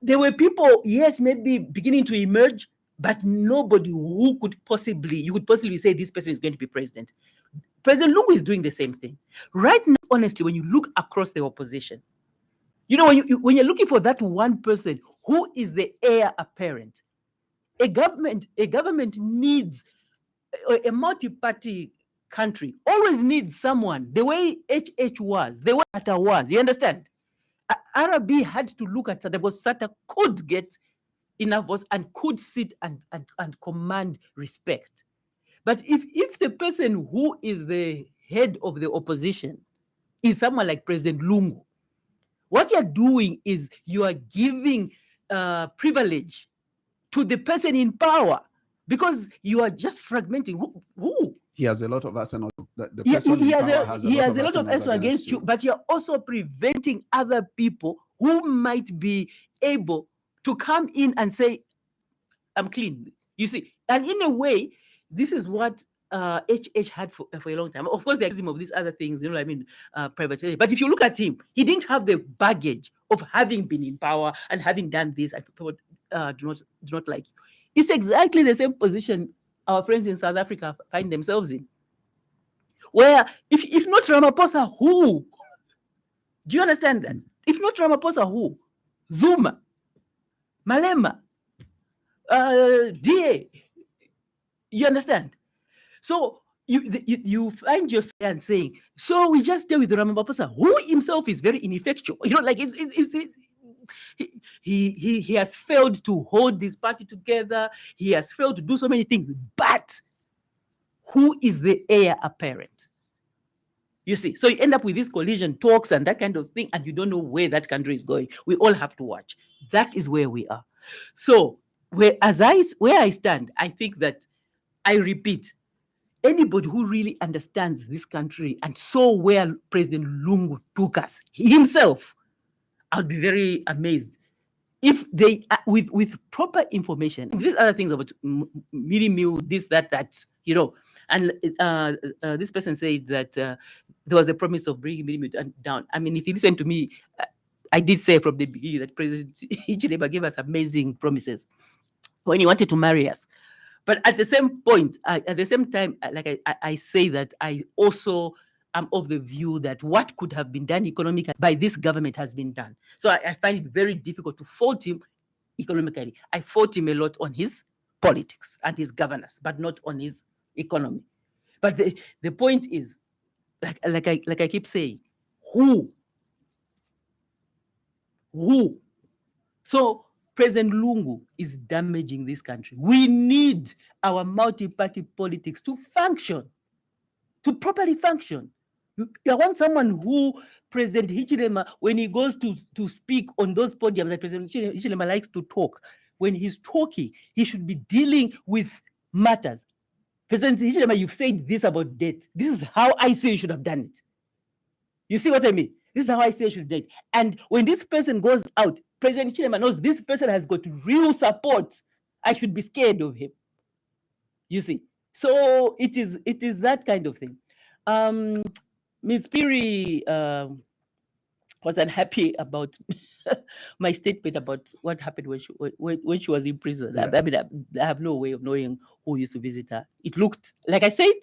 there were people, yes, maybe beginning to emerge, but nobody who you could possibly say this person is going to be president. President Lungu is doing the same thing. Right now, honestly, when you look across the opposition, you know, when you're looking for that one person who is the heir apparent, a government needs a multi-party country always needs someone. The way HH was, the way Sata was, you understand? Arabi had to look at Sata because Sata could get enough voice and could sit and command respect. But if the person who is the head of the opposition is someone like President Lungu, what you're doing is you are giving privilege to the person in power because you are just fragmenting. Who? He has a lot of arsenal. The He person in power has a lot of arsenal against you, but you're also preventing other people who might be able to come in and say, I'm clean. You see, and in a way, this is what HH had for a long time. Of course, the criticism of these other things, privatization. But if you look at him, he didn't have the baggage of having been in power and having done this, and people do not like you. It's exactly the same position our friends in South Africa find themselves in. Where, if not Ramaphosa, who? Do you understand that? If not Ramaphosa, who? Zuma, Malema, DA. You understand? So you find yourself saying, so we just stay with Ramaphosa, who himself is very ineffectual. You know, like he has failed to hold this party together. He has failed to do so many things. But who is the heir apparent? You see, so you end up with these collision talks and that kind of thing, and you don't know where that country is going. We all have to watch. That is where we are. So where I stand, I think that, I repeat, anybody who really understands this country and saw where President Lungu took us himself, I'll be very amazed if they, with proper information, these other things about mini meal, this, that, you know. And this person said that there was a promise of bringing mini meal down. I mean, if you listen to me, I did say from the beginning that President Hichilema gave us amazing promises when he wanted to marry us. But at the same point, at the same time, like I say that I also am of the view that what could have been done economically by this government has been done. So I find it very difficult to fault him economically. I fault him a lot on his politics and his governance, but not on his economy. But the point is, like I keep saying, who? So President Lungu is damaging this country. We need our multi-party politics to function, to properly function. I want someone who President Hichilema, when he goes to speak on those podiums that President Hichilema likes to talk, when he's talking, he should be dealing with matters. President Hichilema, you've said this about debt. This is how I say you should have done it. You see what I mean? This is how I say you should do it. And when this person goes out, President Hichilema knows this person has got real support. I should be scared of him. You see? So it is that kind of thing. Ms. Piri was unhappy about my statement about what happened when she was in prison. Yeah. I mean, I have no way of knowing who used to visit her. It looked, like I said,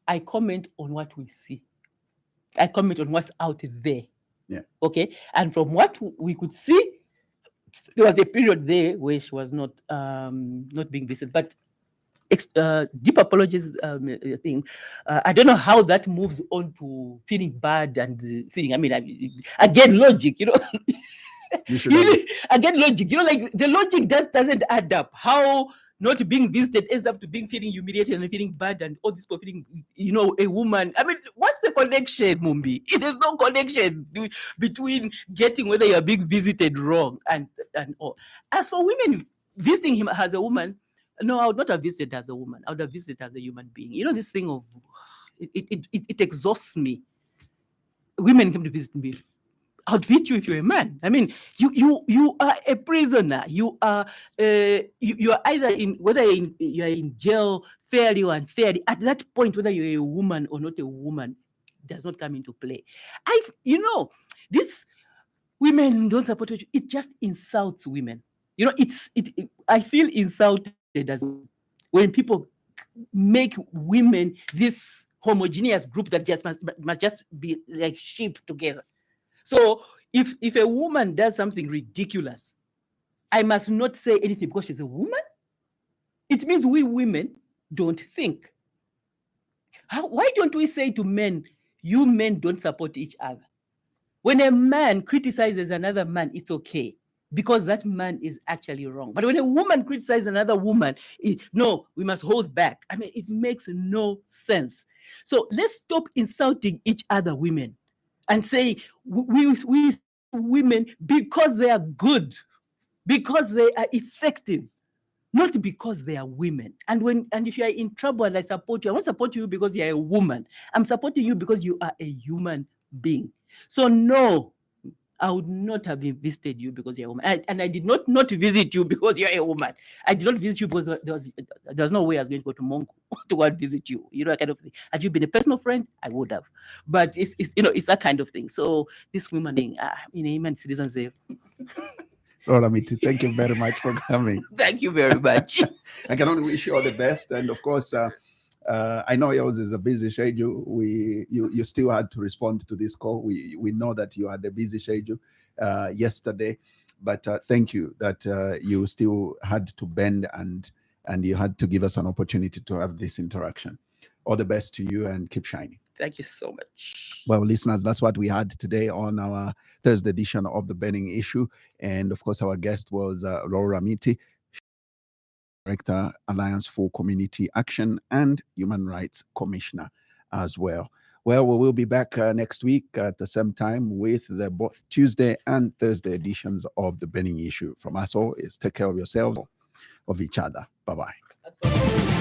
I comment on what we see. I comment on what's out there. Yeah. Okay. And from what we could see, there was a period there where she was not being visited. But deep apologies thing. I don't know how that moves on to feeling bad and feeling. I mean, again, logic. You know. Again, logic. You know, like the logic just doesn't add up. How not being visited ends up to being feeling humiliated and feeling bad and all this people feeling, you know, a woman. I mean, what's the connection, Mumbi? There's no connection between getting whether you're being visited wrong and all. As for women visiting him as a woman, no, I would not have visited as a woman. I would have visited as a human being. You know, this thing of it exhausts me. Women came to visit me. I'll visit you if you're a man. I mean, you are a prisoner. You are you are either in, whether you are in jail fairly or unfairly. At that point, whether you're a woman or not a woman does not come into play. These women don't support you. It just insults women. You know, I feel insulted as when people make women this homogeneous group that just must just be like sheep together. So if a woman does something ridiculous, I must not say anything because she's a woman. It means we women don't think. Why don't we say to men, you men don't support each other? When a man criticizes another man, it's okay because that man is actually wrong. But when a woman criticizes another woman, no, we must hold back. I mean, it makes no sense. So let's stop insulting each other, women, and say we women because they are good, because they are effective, not because they are women. And if you are in trouble and I support you, I won't support you because you are a woman. I'm supporting you because you are a human being. So no, I would not have visited you because you're a woman. And I did not visit you because you're a woman. I did not visit you because there was no way I was going to go to Mongo to go and visit you. You know, that kind of thing. Had you been a personal friend, I would have. But it's that kind of thing. So this woman thing, human citizens say. Laura Miti, thank you very much for coming. Thank you very much. I can only wish you all the best. And of course, I know yours is a busy schedule. You still had to respond to this call. We know that you had a busy schedule yesterday, but thank you that you still had to bend and you had to give us an opportunity to have this interaction. All the best to you and keep shining. Thank you so much. Well, listeners, that's what we had today on our Thursday edition of The Burning Issue. And of course, our guest was Laura Miti, Director, Alliance for Community Action and Human Rights Commissioner as well. Well, we will be back next week at the same time with the both Tuesday and Thursday editions of The Burning Issue. From us all is take care of yourselves, of each other. Bye-bye.